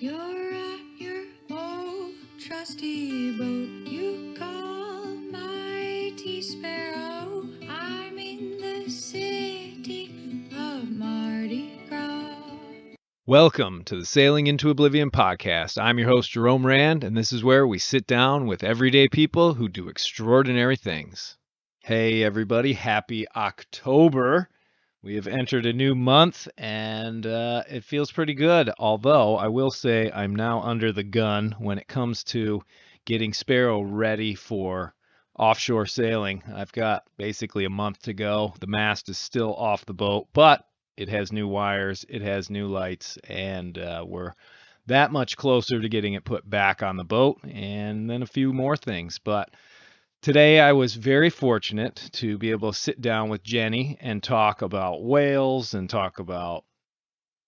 You're at your old trusty boat. You call mighty sparrow. I'm in the city of Mardi Gras. Welcome to the Sailing into Oblivion podcast. I'm your host, Jerome Rand, and this is where we sit down with everyday people who do extraordinary things. Hey, everybody, happy October. We have entered a new month, and it feels pretty good. Although, I will say I'm now under the gun when it comes to getting Sparrow ready for offshore sailing. I've got basically a month to go. The mast is still off the boat, but it has new wires, it has new lights, and we're that much closer to getting it put back on the boat, and then a few more things. But today I was very fortunate to be able to sit down with Jenny and talk about whales and talk about,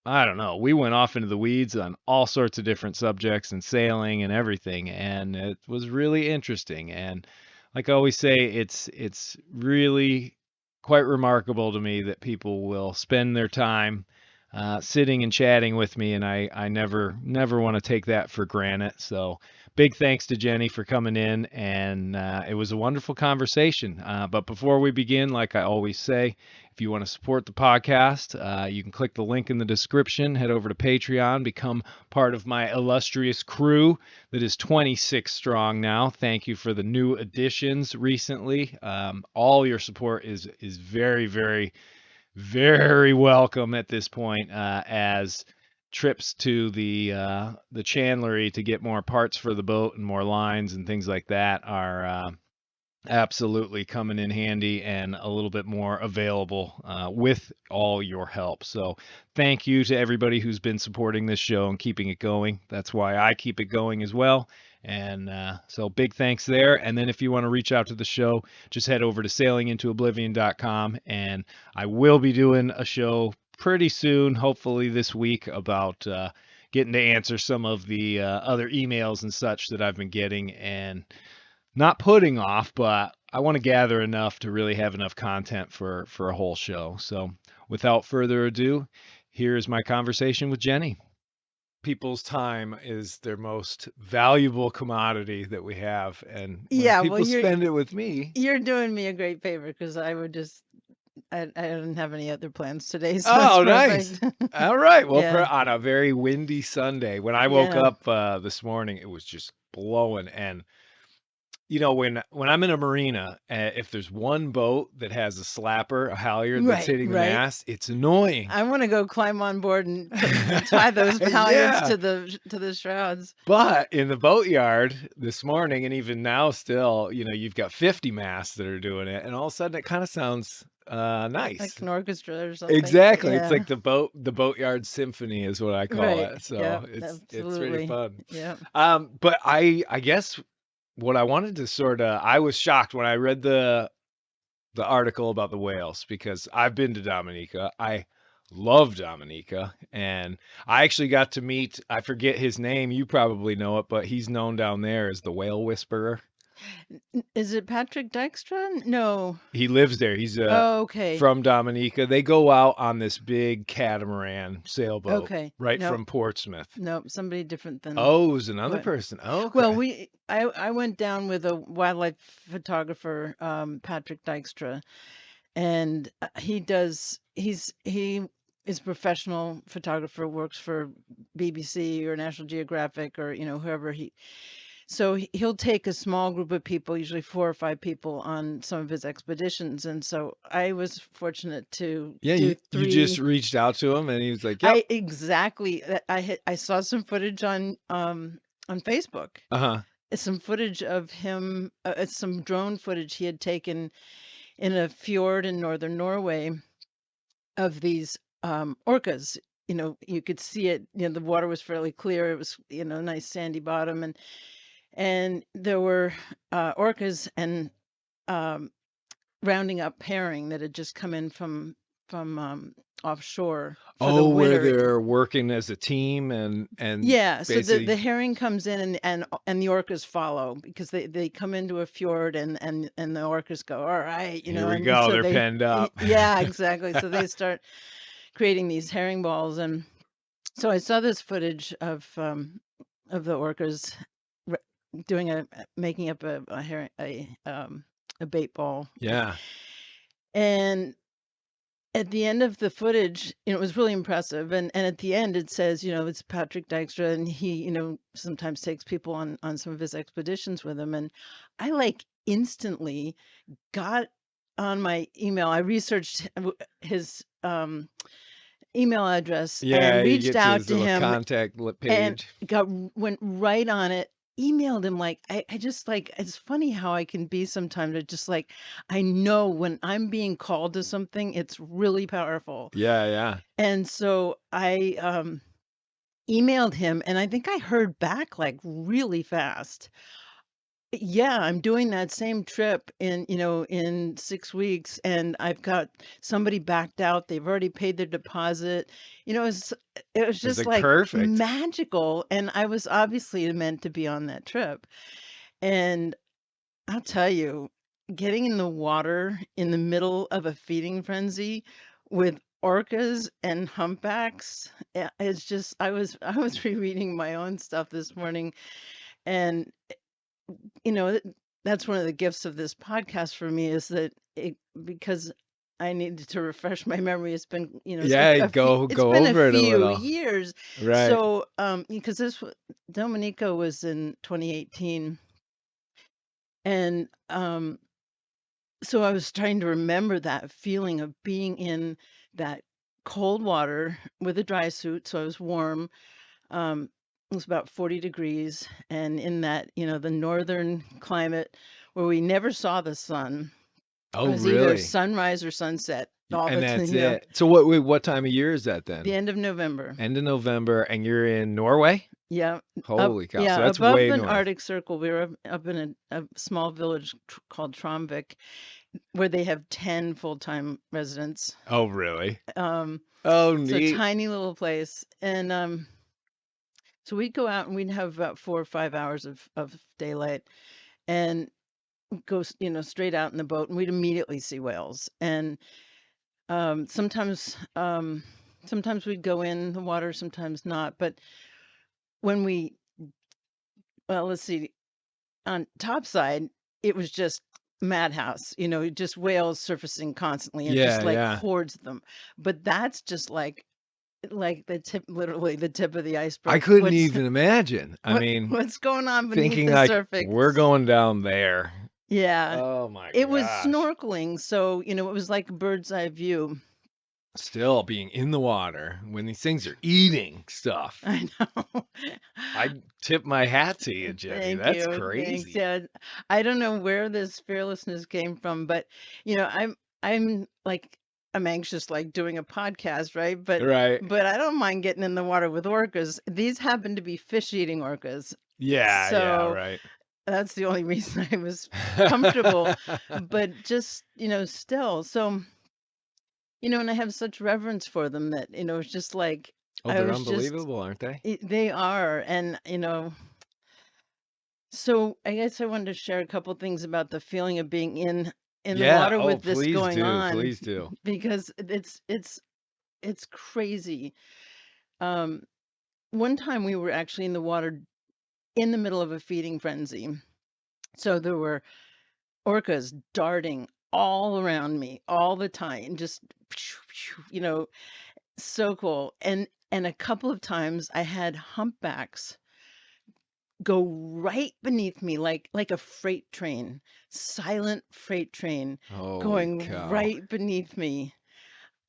I don't know, we went off into the weeds on all sorts of different subjects and sailing and everything, and it was really interesting. And like I always say, it's really quite remarkable to me that people will spend their time sitting and chatting with me, and I never want to take that for granted. So big thanks to Jenny for coming in, and it was a wonderful conversation. But before we begin, like I always say, if you want to support the podcast, you can click the link in the description, head over to Patreon, become part of my illustrious crew that is 26 strong now. Thank you for the new additions recently. All your support is very, very, very welcome at this point, as trips to the chandlery to get more parts for the boat and more lines and things like that are absolutely coming in handy and a little bit more available with all your help. So thank you to everybody who's been supporting this show and keeping it going. That's why I keep it going as well. And so big thanks there. And then if you want to reach out to the show, just head over to sailingintooblivion.com, and I will be doing a show pretty soon, hopefully this week, about getting to answer some of the other emails and such that I've been getting and not putting off, but I want to gather enough to really have enough content for a whole show. So without further ado, here's my conversation with Jenny. People's time is their most valuable commodity that we have, and when Yeah, well, people spend it with me. you're doing me a great favor because I would just I don't have any other plans today, so Oh, it's nice. perfect. All right. Well, Yeah. on a very windy Sunday, when I woke Yeah. up this morning, it was just blowing. And you know, when I'm in a marina, if there's one boat that has a slapper, a halyard that's Right, hitting the right. mast, it's annoying. I want to go climb on board and tie those halyards Yeah. to the shrouds. But in the boatyard this morning, and even now still, you know, you've got 50 masts that are doing it, and all of a sudden it kind of sounds Like nice. an orchestra or something. Exactly. It's Yeah. like the boatyard symphony is what I call Right. it. So Yep. it's really Absolutely. fun. Yep. But I guess what I wanted to I was shocked when I read the article about the whales, because I've been to Dominica. I love Dominica, and I actually got to meet, I forget his name, you probably know it, but he's known down there as the whale whisperer. Is it Patrick Dykstra? No. He lives there. He's Oh, okay. from Dominica. They go out on this big catamaran sailboat Okay. right Nope. from Portsmouth. Nope. Somebody different than. Oh, it was another What? person. Oh, okay. Well, I went down with a wildlife photographer, Patrick Dykstra, and he is a professional photographer, works for BBC or National Geographic or whoever so he'll take a small group of people, usually 4 or 5 people, on some of his expeditions, and so I was fortunate to Yeah, do you 3. just reached out to him, and he was like, "Yep." Exactly. I saw some footage on Facebook. Uh-huh. Some footage of him, some drone footage he had taken in a fjord in northern Norway of these orcas. You could see it. The water was fairly clear. It was nice sandy bottom, and there were orcas and rounding up herring that had just come in from offshore for the Oh, where winter. they're working as a team and Yeah, so the basically herring comes in and the orcas follow because they come into a fjord and the orcas go, all right, here we and go, so they're penned up. Yeah, exactly. So they start creating these herring balls, and So I saw this footage of the orcas re- doing making up a bait ball, Yeah. and at the end of the footage, it was really impressive. And at the end, it says, it's Patrick Dykstra, and he, sometimes takes people on some of his expeditions with him. And I like instantly got on my email. I researched his email address Yeah, and you reached get to out his to little him contact and page. went right on it, emailed him. Like, I just like, it's funny how I can be sometimes. It's just like, I know when I'm being called to something, it's really powerful. Yeah, yeah. And so I emailed him, and I think I heard back like really fast. Yeah, I'm doing that same trip in 6 weeks, and I've got somebody backed out. They've already paid their deposit. It was It's just like like perfect. magical, and I was obviously meant to be on that trip. And I'll tell you, getting in the water in the middle of a feeding frenzy with orcas and humpbacks, it's just I was rereading my own stuff this morning, and you know, th- that's one of the gifts of this podcast for me is that because I needed to refresh my memory. It's been, Yeah, it's go been a over it a few little. years. Right. So, because Dominica was in 2018, and so I was trying to remember that feeling of being in that cold water with a dry suit, so I was warm. It was about 40 degrees, and in that, the northern climate where we never saw the sun. It Oh, was either really? sunrise or sunset all And the time, that's it. So what time of year is that the then? end of November. End of November, and you're in Norway? Yeah, Holy cow. So yeah, that's above way the north. Arctic Circle. We were up in a small village called Tromvik, where they have 10 full-time residents. Oh, really? Um, Oh, it's a neat. tiny little place, and so we'd go out and we'd have about 4 or 5 hours of daylight, and go, straight out in the boat, and we'd immediately see whales. And um, sometimes, um, sometimes we'd go in the water, sometimes not. But when well, let's see, on topside, it was just madhouse, just whales surfacing constantly and Yeah, just like yeah. hordes of them. But that's just like literally the tip of the I iceberg. couldn't even imagine. I mean, What's going on beneath thinking the like we're surface? going down there. Yeah, Oh my it was gosh. snorkeling, so it was like a bird's eye view. Still being in the water when these things are eating stuff. I know. I tip my hat to you, Jenny. Thank That's you. Thanks. crazy. Yeah, I don't know where this fearlessness came from, but I'm like I'm anxious like doing a podcast, right? But Right. but I don't mind getting in the water with orcas. These happen to be fish-eating orcas. Yeah, yeah, So right. that's the only reason I was comfortable. But just, still. So, and I have such reverence for them that, it's just like Oh, I they're was just unbelievable, aren't they? they are. And so I guess I wanted to share a couple things about the feeling of being in the Yeah. water Oh, with this please going do. on, Please do. because it's crazy. Um, one time we were actually in the water in the middle of a feeding frenzy. So there were orcas darting all around me all the time, just so cool. And a couple of times I had humpbacks go right beneath me like a freight train, silent freight train Holy going cow. right beneath me.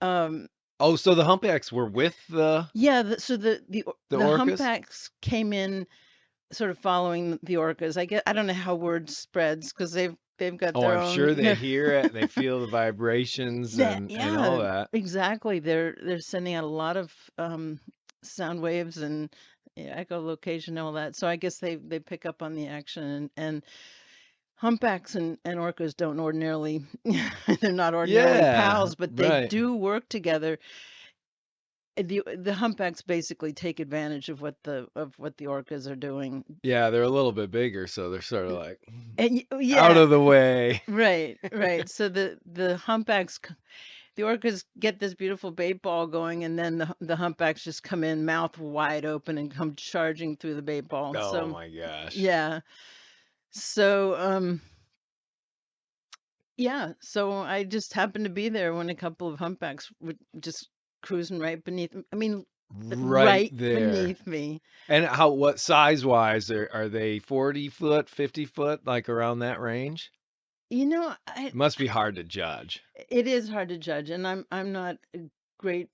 Um Oh, so the humpbacks were with the yeah, so the the orcas? humpbacks came in sort of following the orcas. I don't know how word spreads because they've got Oh, their I'm sure they own. hear it, they feel the vibrations That and all yeah, that. exactly. They're sending out a lot of sound waves and echolocation and all that. So I guess they pick up on the action, and humpbacks and orcas don't ordinarily they're not ordinarily Yeah, pals, but they right. do work together. The humpbacks basically take advantage of what the orcas are doing. Yeah, they're a little bit bigger, so they're sort of like And out yeah, of the way. right, right. So the humpbacks the orcas get this beautiful bait ball going, and then the humpbacks just come in mouth wide open and come charging through the bait ball. Oh So my gosh. yeah. So yeah, so I just happened to be there when a couple of humpbacks were just cruising right beneath I mean, Right right there. beneath me. And what size wise are they 40 foot, 50 foot, like around that range? You know, It must be hard to judge. it is hard to judge, and I'm not a great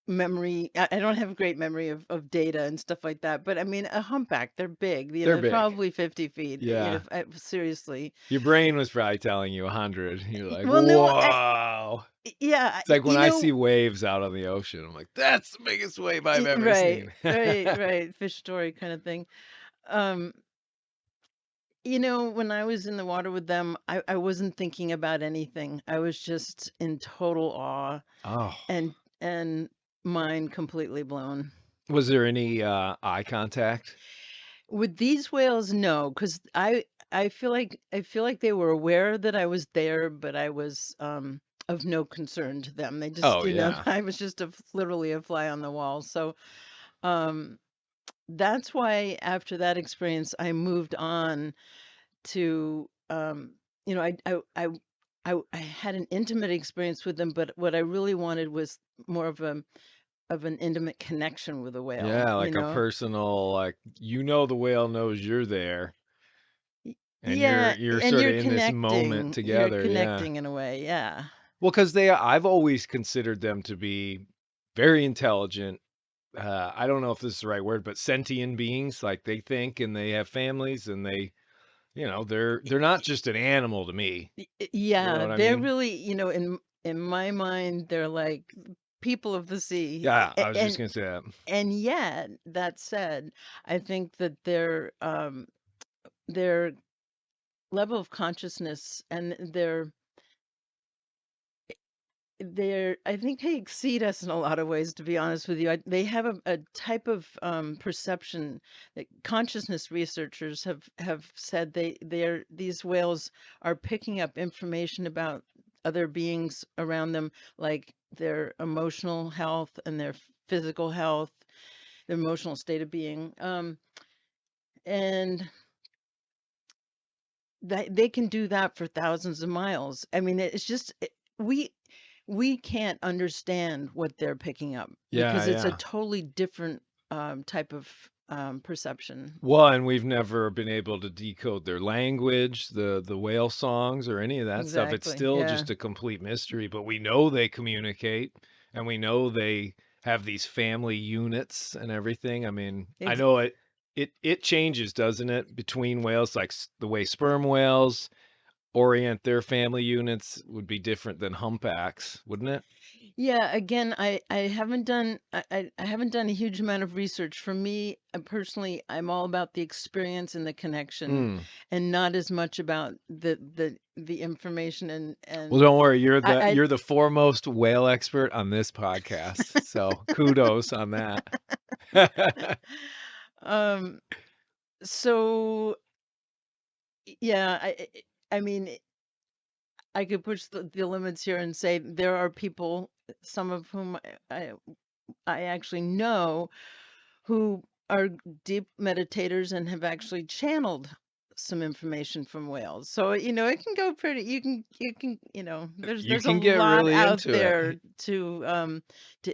memory. I don't have a great memory of data and stuff like that. But I mean, a humpback, they're big. They're They're big. probably 50 feet. Yeah. Seriously. Your brain was probably telling you 100. You're like, Well, no, whoa. yeah, It's like when you I know, see waves out on the ocean, I'm like, that's the biggest wave I've ever right, seen. right, fish story kind of thing. Um, when I was in the water with them, I wasn't thinking about anything. I was just in total awe Oh, and mind completely blown. was there any eye contact? With these whales, no, because I feel like they were aware that I was there, but I was of no concern to them. They just, Oh, yeah. I was just literally a fly on the wall. So um, that's why after that experience, I moved on to I had an intimate experience with them, but what I really wanted was more of an intimate connection with a whale. Yeah, like a personal, like, the whale knows you're there and Yeah, you're and sort of you're in this moment connecting. You're together. Yeah. connecting in a way. Yeah. Well, because I've always considered them to be very intelligent. I don't know if this is the right word, but sentient beings. Like they think and they have families and they're not just an animal to me. You know Yeah, what I they're mean? really, in my mind, they're like people of the sea. Yeah, I was just gonna say that. And yet, that said, I think that their level of consciousness and I think they exceed us in a lot of ways, to be honest with you. They have a type of perception that consciousness researchers have said these whales are picking up information about other beings around them, like their emotional health and their physical health, their emotional state of being, and that they can do that for thousands of miles. I mean, it's just we can't understand what they're picking up Yeah, because it's a yeah. totally different type of perception. Well, and we've never been able to decode their language, the whale songs or any of that stuff. It's Exactly. still Yeah. just a complete mystery, but we know they communicate and we know they have these family units and everything. I mean, I Ex- know it changes, doesn't it, between whales, like the way sperm whales orient their family units would be different than humpbacks, wouldn't it? yeah. Again, I haven't done I haven't done a huge amount of research. For me, personally, I'm all about the experience and the connection, Mm. and not as much about the information Well, and don't worry, you're the I you're the foremost whale expert on this podcast. So kudos on that. um so yeah, I mean, I could push the limits here and say there are people, some of whom I actually know, who are deep meditators and have actually channeled some information from whales. So, it can go pretty, there's You a can get lot really out into it. there to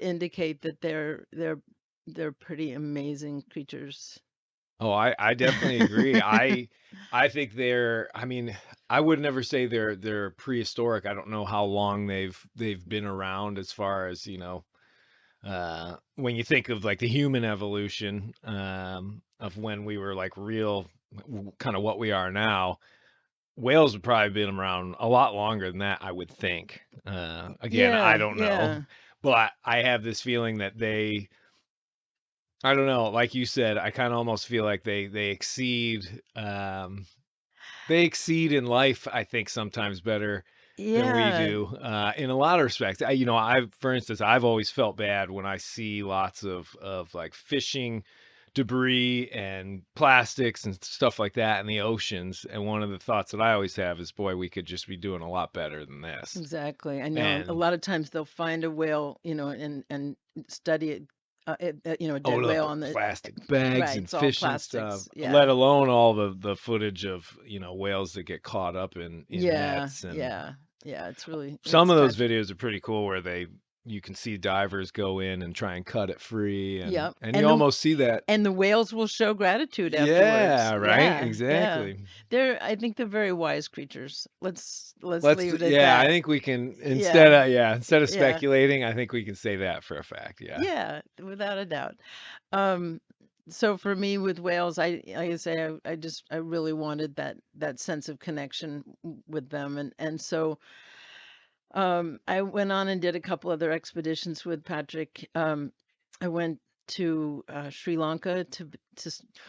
indicate that they're pretty amazing creatures. Oh, I definitely agree. I think I mean, I would never say they're prehistoric. I don't know how long they've been around as far as, when you think of like the human evolution, of when we were like real kind of what we are now. Whales have probably been around a lot longer than that, I would think. Again, I Yeah, don't know, yeah. but I have this feeling that I don't know, like you said, I kind of almost feel like they exceed in life, I think sometimes better than we Yeah. do, in a lot of respects. For instance, I've always felt bad when I see lots of like fishing debris and plastics and stuff like that in the oceans. And one of the thoughts that I always have is, boy, we could just be doing a lot better than this. Exactly. I know. A And lot of times they'll find a whale, and study it, a oh, dead the whale on the plastic bags right. and It's all fish and stuff, plastics. Yeah. let alone all the footage of, whales that get caught up in Yeah. nets. And Yeah. Yeah. It's really some it's of those tragic. videos are pretty cool where you can see divers go in and try and cut it free, and Yep. you almost see that. And the whales will show gratitude afterwards. Yeah, right, Yeah. Yeah. exactly. I think they're very wise creatures. Let's Let's leave it at Yeah, I that. think we can, Yeah. instead of Yeah. speculating, I think we can say that for a fact. Yeah. Yeah, without a doubt. Um, so for me with whales, like I say, I really wanted that sense of connection with them, and so I went on and did a couple other expeditions with Patrick. I went to Sri Lanka to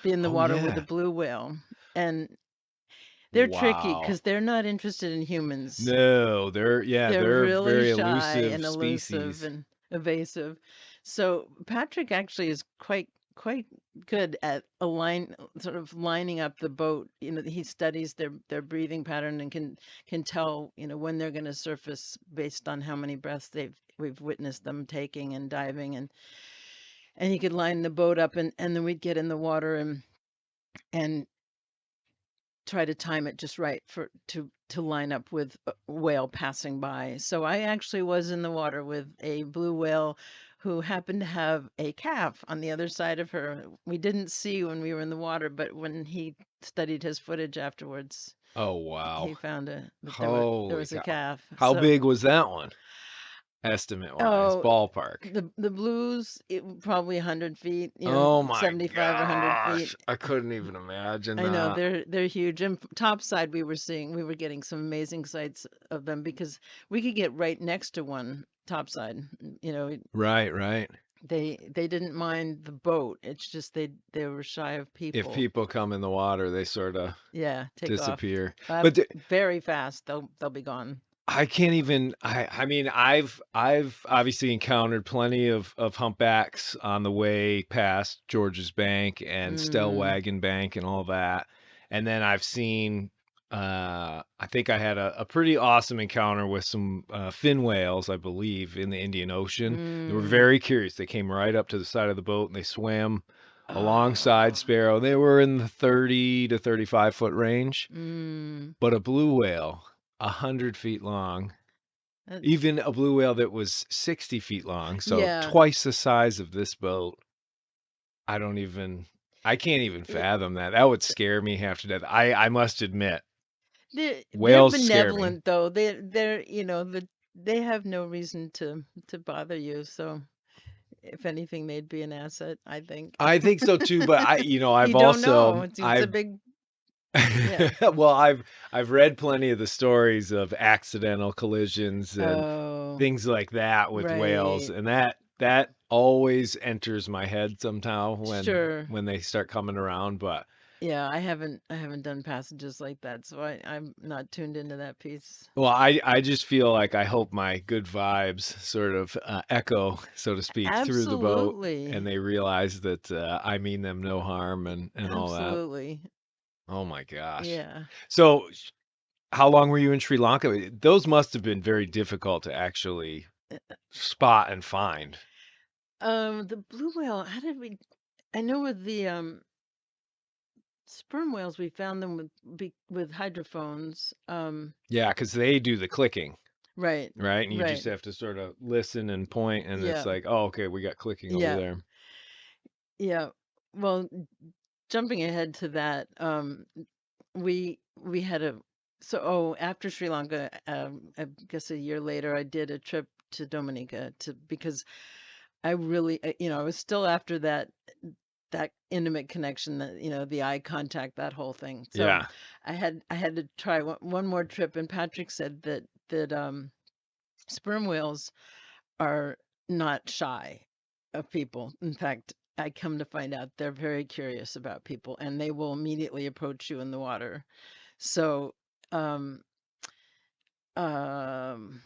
be in the Oh water with a yeah. blue whale, and they're tricky Wow. because they're not interested in humans. No, They're they're really very shy elusive and elusive species. and evasive. So Patrick actually is quite good at sort of lining up the boat. He studies their breathing pattern and can tell, when they're going to surface based on how many breaths we've witnessed them taking and diving, and he could line the boat up, and then we'd get in the water and try to time it just right to line up with a whale passing by. So I actually was in the water with a blue whale who happened to have a calf on the other side of her. We didn't see when we were in the water, but when he studied his footage afterwards, Oh wow. he found that there Holy was a cow. calf. How So, big was that one? Estimate wise, oh, ballpark. the blues, probably 100 feet, Oh my 75 or 100 feet. gosh. I couldn't even imagine I know that. they're huge. And topside, we were getting some amazing sights of them because we could get right next to one topside. Right, right. They didn't mind the boat. It's just they were shy of If people. people come in the water, they sort of Yeah, take off. disappear. But Very fast. They'll be gone. I can't even. I mean, I've obviously encountered plenty of humpbacks on the way past George's Bank and Mm. Stellwagen Bank and all that, and then I've seen. I think I had a pretty awesome encounter with some fin whales, I believe, in the Indian Ocean. They were Mm. very curious. They came right up to the side of the boat and they swam alongside Oh. Sparrow. They were in the 30 to 35 foot range, Mm. but a blue whale, 100 feet long, That's even a blue whale that was 60 feet long, so yeah. twice the size of this boat. I can't even It, fathom that. That would scare me half to death. I must admit, they're whales scare me. benevolent though. They're they have no reason to bother you. So if anything, they'd be an asset, I think. I think so too, but You I've don't know. also It's a big, yeah. well, I've read plenty of the stories of accidental collisions and Oh, things like that with whales, right. and that always enters my head somehow Sure. when they start coming around. But Yeah, I haven't done passages like that, so I'm not tuned into that piece. well, I just feel like I hope my good vibes sort of echo, so to speak, through the boat, Absolutely. and they realize that I mean them no harm and all that. Absolutely. Oh my gosh. Yeah. So, how long were you in Sri Lanka? Those must have been very difficult to actually spot and find. The blue whale, how did I know with the sperm whales, we found them with hydrophones. Yeah, because they do the clicking, Right. right? And you just Right. have to sort of listen and point, and it's Yeah. like, oh, okay, we got clicking over Yeah. there. Yeah. Well, jumping ahead to that, we had after Sri Lanka, I guess a year later, I did a trip to Dominica because I really, I was still after that intimate connection, that the eye contact, that whole thing. So Yeah. I had to try one more trip, and Patrick said that sperm whales are not shy of people. In fact, I come to find out they're very curious about people, and they will immediately approach you in the water. So, um, um,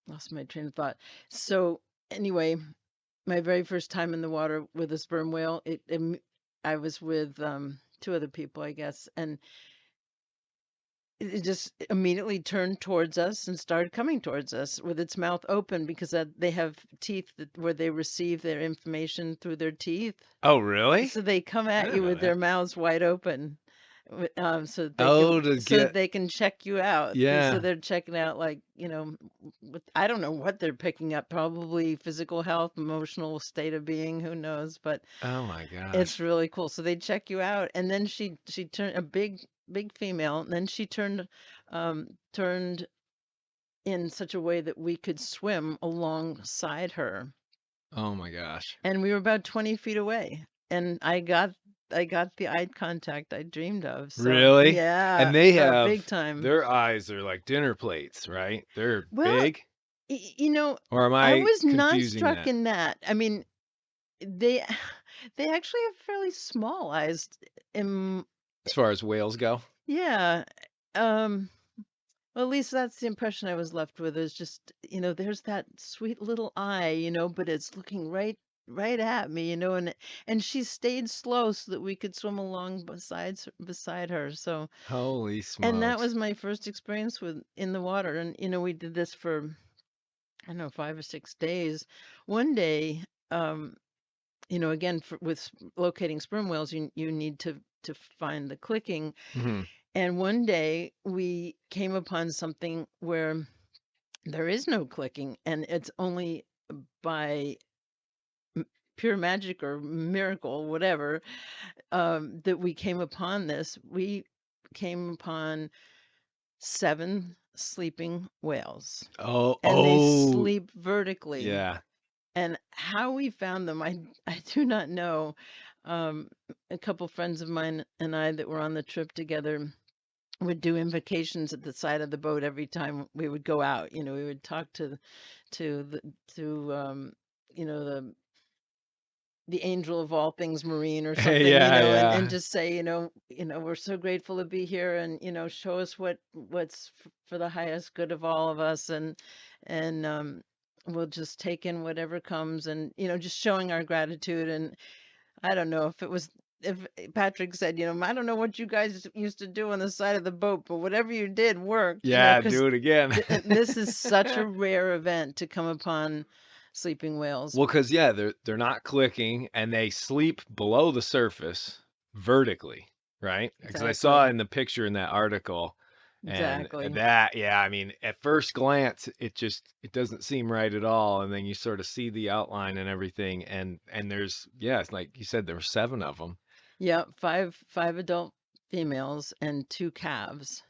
lost my train of thought. So anyway, my very first time in the water with a sperm whale, I was with two other people, I guess, and it just immediately turned towards us and started coming towards us with its mouth open because they have teeth where they receive their information through their teeth. Oh, really? So they come I at didn't you know with their that. mouths wide open, so that Oh, to so that get they can check you out. So yeah. they're checking out, like, I don't know what they're picking up, probably physical health, emotional state of being, who knows, but Oh my gosh. it's really cool. So they check you out, and then she turned a big female, and then she turned in such a way that we could swim alongside her, Oh my gosh. and we were about 20 feet away, and I got the eye contact I dreamed of. So Really? yeah, And they have big time. their eyes are like dinner plates, right? They're Well, big? you know, Or am I I was not confusing struck that? in that. I mean, they they actually have fairly small eyes. Um, As far as whales go? yeah. Um, well, at least that's the impression I was left with, is just, there's that sweet little eye, but it's looking right at me, and she stayed slow so that we could swim along beside her. So, Holy and that smokes. was my first experience in the water. And we did this for, I don't know, 5 or 6 days. One day, again, with locating sperm whales, you need to find the clicking. Mhm. And one day we came upon something where there is no clicking, and it's only by pure magic or miracle, whatever, that we came upon this. We came upon 7 sleeping whales, Oh, and they oh, sleep vertically. yeah. And how we found them, I do not know. A couple friends of mine and I that were on the trip together would do invocations at the side of the boat every time we would go out. We would talk to the to the angel of all things marine or something, Yeah, and yeah. just say, we're so grateful to be here, and show us what's for the highest good of all of us, and we'll just take in whatever comes, and just showing our gratitude. And I don't know if Patrick said, I don't know what you guys used to do on the side of the boat, but whatever you did worked, Yeah, because do it again. this is such a rare event to come upon sleeping whales. Well, because yeah, they're not clicking and they sleep below the surface vertically, right? Because I saw Exactly. in the picture in that article, and Exactly. that, yeah, I mean, at first glance, it doesn't seem right at all, and then you sort of see the outline and everything, and there's yeah, it's like you said, there were 7 of them. Yeah, five adult females and 2 calves.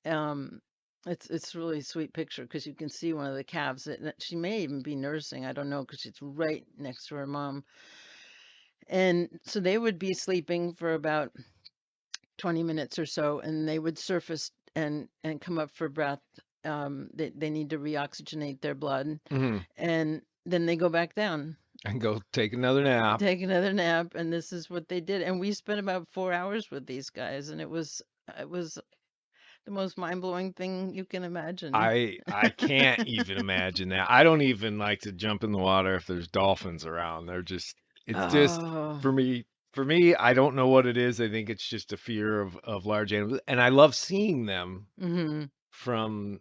Um, it's really a sweet picture because you can see one of the calves. She may even be nursing. I don't know, because she's right next to her mom. And so they would be sleeping for about 20 minutes or so, and they would surface and come up for breath. They need to reoxygenate their blood, Mhm. and then they go back down, And go take another nap. take another nap, and this is what they did. And we spent about 4 hours with these guys, and it was the most mind-blowing thing you can imagine. I can't even imagine that. I don't even like to jump in the water if there's dolphins around. It's just Oh, for me, I don't know what it is. I think it's just a fear of large animals. And I love seeing them mm-hmm, from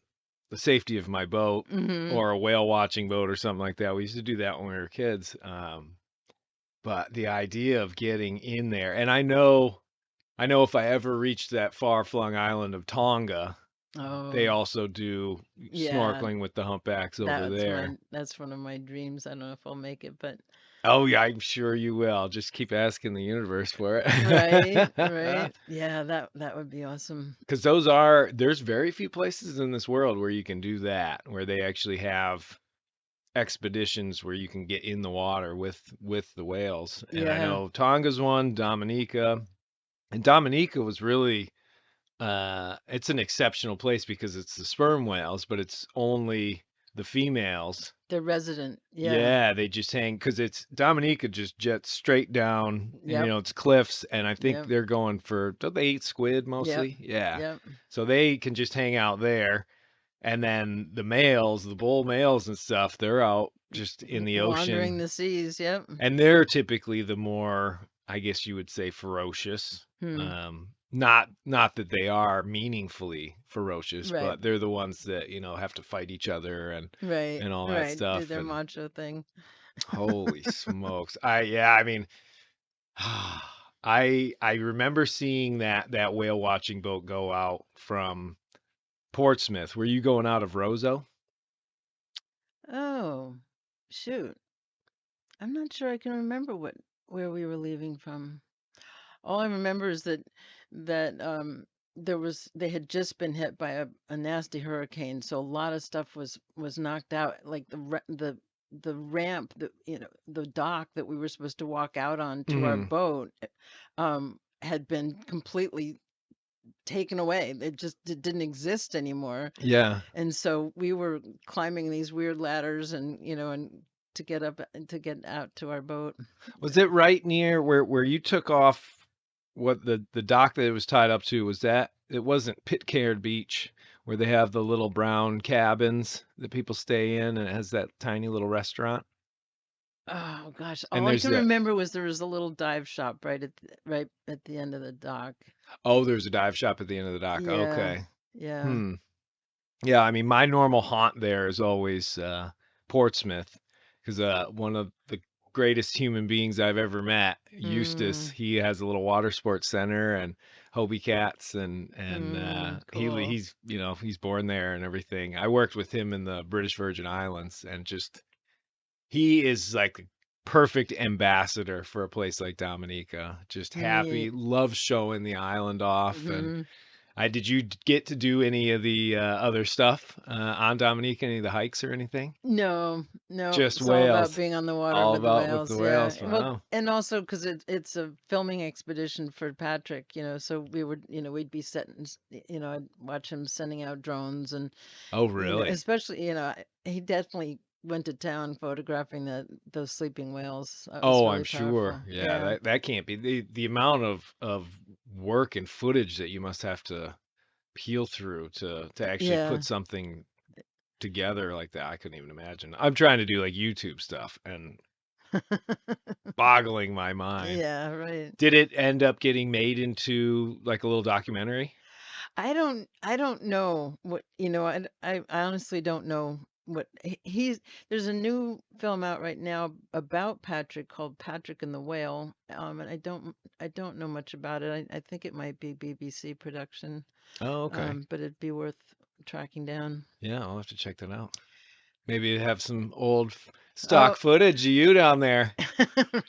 the safety of my boat mm-hmm. or a whale watching boat or something like that. We used to do that when we were kids. But the idea of getting in there, and I know if I ever reached that far-flung island of Tonga, they Oh, also do yeah, snorkeling with the humpbacks over there. that's one of my dreams. I don't know if I'll make it, but Oh, yeah, I'm sure you will. Just keep asking the universe for right, it. right. Yeah, that would be awesome. Because there's very few places in this world where you can do that, where they actually have expeditions where you can get in the water with the whales. And I Yeah. know Tonga's one, Dominica, and Dominica was really it's an exceptional place because it's the sperm whales, but it's only the females. They're resident. Yeah. Yeah, they just hang because it's Dominica just jets straight down, and Yep. it's cliffs, and I think Yep. they're going for don't they eat squid Yep. mostly? Yeah. Yep. So they can just hang out there, and then the males, the bull males and stuff, they're out just in the Wandering ocean, the seas. Yep. and they're typically the more I guess you would say, ferocious. Hmm. Not that they are meaningfully ferocious, Right. but they're the ones that, have to fight each other Right. and all that Right. Do stuff. their And macho thing. holy smokes. I mean, I remember seeing that whale watching boat go out from Portsmouth. Were you going out of Roseau? Oh, shoot. I'm not sure I can remember where we were leaving from. All I remember is that they had just been hit by a nasty hurricane, so a lot of stuff was knocked out, like the ramp, the dock that we were supposed to walk out on to our Hmm. boat, had been completely taken away. It didn't exist anymore. Yeah. And so we were climbing these weird ladders and to get up and to get out to our boat. Was it right near where you took off? What the dock that it was tied up to, was that it wasn't Pitcairn Beach where they have the little brown cabins that people stay in and it has that tiny little restaurant? Oh gosh, And all I there's can that. remember was there was a little dive shop right at the end of the dock. Oh, there's a dive shop at the end of the dock. Yeah, Okay. yeah. Hmm. Yeah, I mean, my normal haunt there is always Portsmouth, because one of the greatest human beings I've ever met, Eustace, Mm, he has a little water sports center and Hobie Cats, and cool. he's born there and everything. I worked with him in the British Virgin Islands, and just he is like the perfect ambassador for a place like Dominica. Just happy, Neat. loves showing the island off. And Hmm. did you get to do any of the other stuff on Dominica, any of the hikes or anything? No, no, Just it's all about whales. being on the water All with the about with the whales. Yeah. whales. Well, Wow. and also because it's a filming expedition for Patrick, so we'd be setting, I'd watch him sending out drones and, Oh, really? especially, he definitely went to town photographing those sleeping whales. That was Oh, I'm really sure. powerful. Yeah, Yeah. that can't be the amount of work and footage that you must have to peel through to actually Yeah. put something together like that. I couldn't even imagine. I'm trying to do like YouTube stuff and boggling my mind. Yeah, right. Did it end up getting made into like a little documentary? I don't know what, I honestly don't know what there's a new film out right now about Patrick called Patrick and the Whale. And I don't know much about it. I think it might be BBC production. Oh, okay. But it'd be worth tracking down. Yeah, I'll have to check that out. Maybe you have some old Oh, stock footage of you down there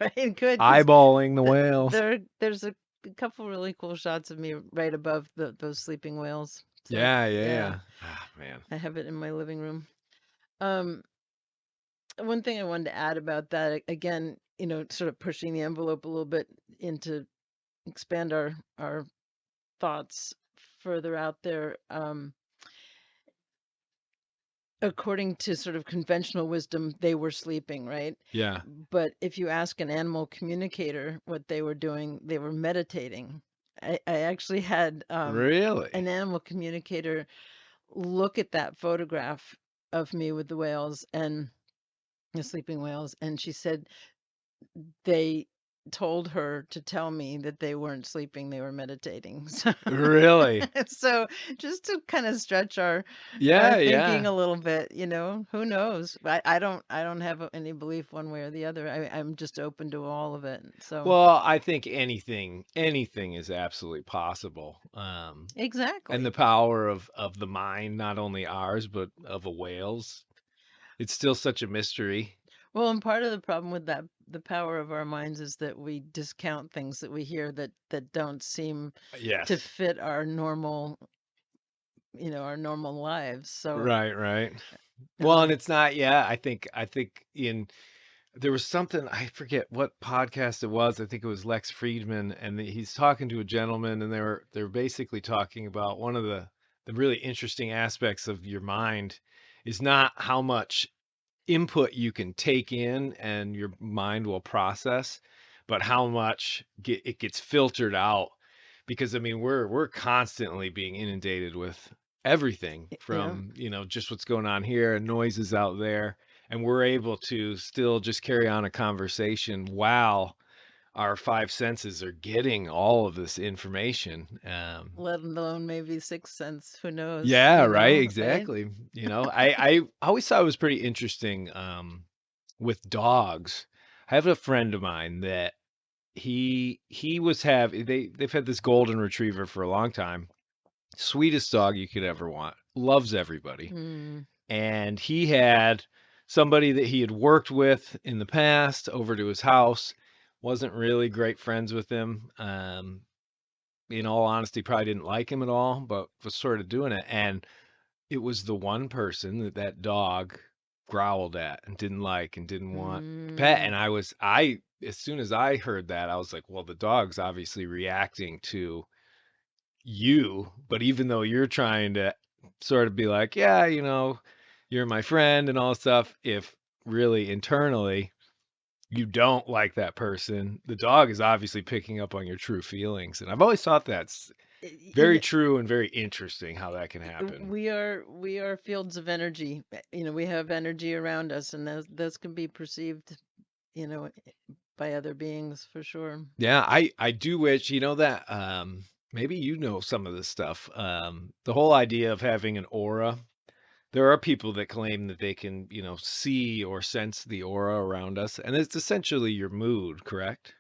right, good, because eyeballing the whales. there's a couple really cool shots of me right above those sleeping whales. So Yeah, yeah, yeah, yeah. Ah, man. I have it in my living room. Um, One thing I wanted to add about that, again, sort of pushing the envelope a little bit into expand our thoughts further out there. According to sort of conventional wisdom, they were sleeping, right? Yeah. But if you ask an animal communicator what they were doing, they were meditating. I actually had Really? an animal communicator look at that photograph of me with the whales and the sleeping whales, and she said they told her to tell me that they weren't sleeping, they were meditating. So, Really? so just to kind of stretch our Yeah, thinking yeah. a little bit, who knows? I don't have any belief one way or the other. I'm just open to all of it. So Well, I think anything is absolutely possible. And the exactly. power of the mind, not only ours, but of a whale's. It's still such a mystery. Well, and part of the problem with that, the power of our minds, is that we discount things that we hear that don't seem to Yes. fit our normal lives. So Right, right. Well, and um, it's not, yeah, I think in there was something, I forget what podcast it was. I think it was Lex Friedman, and he's talking to a gentleman, and they're basically talking about one of the really interesting aspects of your mind is not how much input you can take in and your mind will process, but how much it gets filtered out. Because I mean, we're constantly being inundated with everything yeah. from, just what's going on here and noises out there, and we're able to still just carry on a conversation while our five senses are getting all of this information. Let alone maybe sixth sense. Who knows? Yeah, You right, know, right? exactly. I always thought it was pretty interesting with dogs. I have a friend of mine that he was have they've had this golden retriever for a long time. Sweetest dog you could ever want. Loves everybody. Mm, And he had somebody that he had worked with in the past over to his house. Wasn't really great friends with him. In all honesty, probably didn't like him at all, but was sort of doing it. And it was the one person that that dog growled at and didn't like and didn't want to pet. mm, And as soon as I heard that, I was like, well, the dog's obviously reacting to you, but even though you're trying to sort of be like, yeah, you're my friend and all this stuff, if really internally you don't like that person, the dog is obviously picking up on your true feelings. And I've always thought that's you very know, true and very interesting how that can happen. we are fields of energy. We have energy around us, and those can be perceived, you know, by other beings for sure. Yeah, I do wish, that maybe you know some of this stuff. The whole idea of having an aura. There are people that claim that they can, see or sense the aura around us, and it's essentially your mood, correct?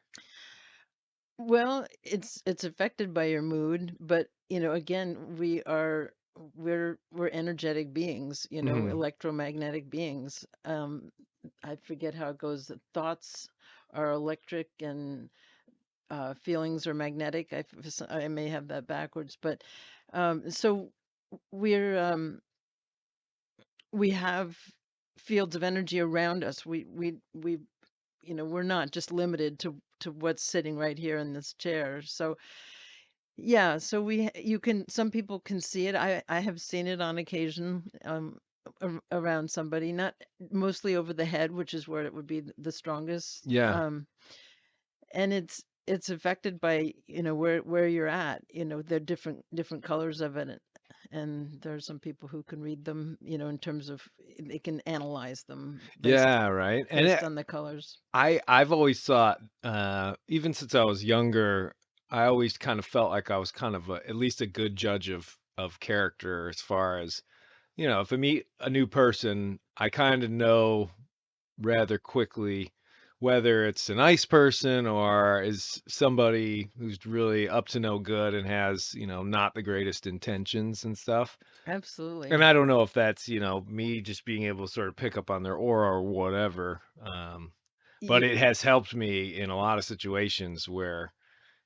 Well, it's affected by your mood, but again, we're energetic beings, Hmm. electromagnetic beings. I forget how it goes. That thoughts are electric and feelings are magnetic. I may have that backwards, but so we're we have fields of energy around us. We're not just limited to what's sitting right here in this chair. So yeah, so you can some people can see it. I have seen it on occasion around somebody, not mostly over the head, which is where it would be the strongest. Yeah. And it's affected by where you're at. There are different colors of it, and there are some people who can read them. In terms of they can analyze them Yeah, right. And based on the colors. I've always thought, even since I was younger, I always kind of felt like I was kind of at least a good judge of character as far as, if I meet a new person, I kind of know rather quickly whether it's a nice person or is somebody who's really up to no good and has, not the greatest intentions and stuff. Absolutely. And I don't know if that's, me just being able to sort of pick up on their aura or whatever. But Y- it has helped me in a lot of situations where,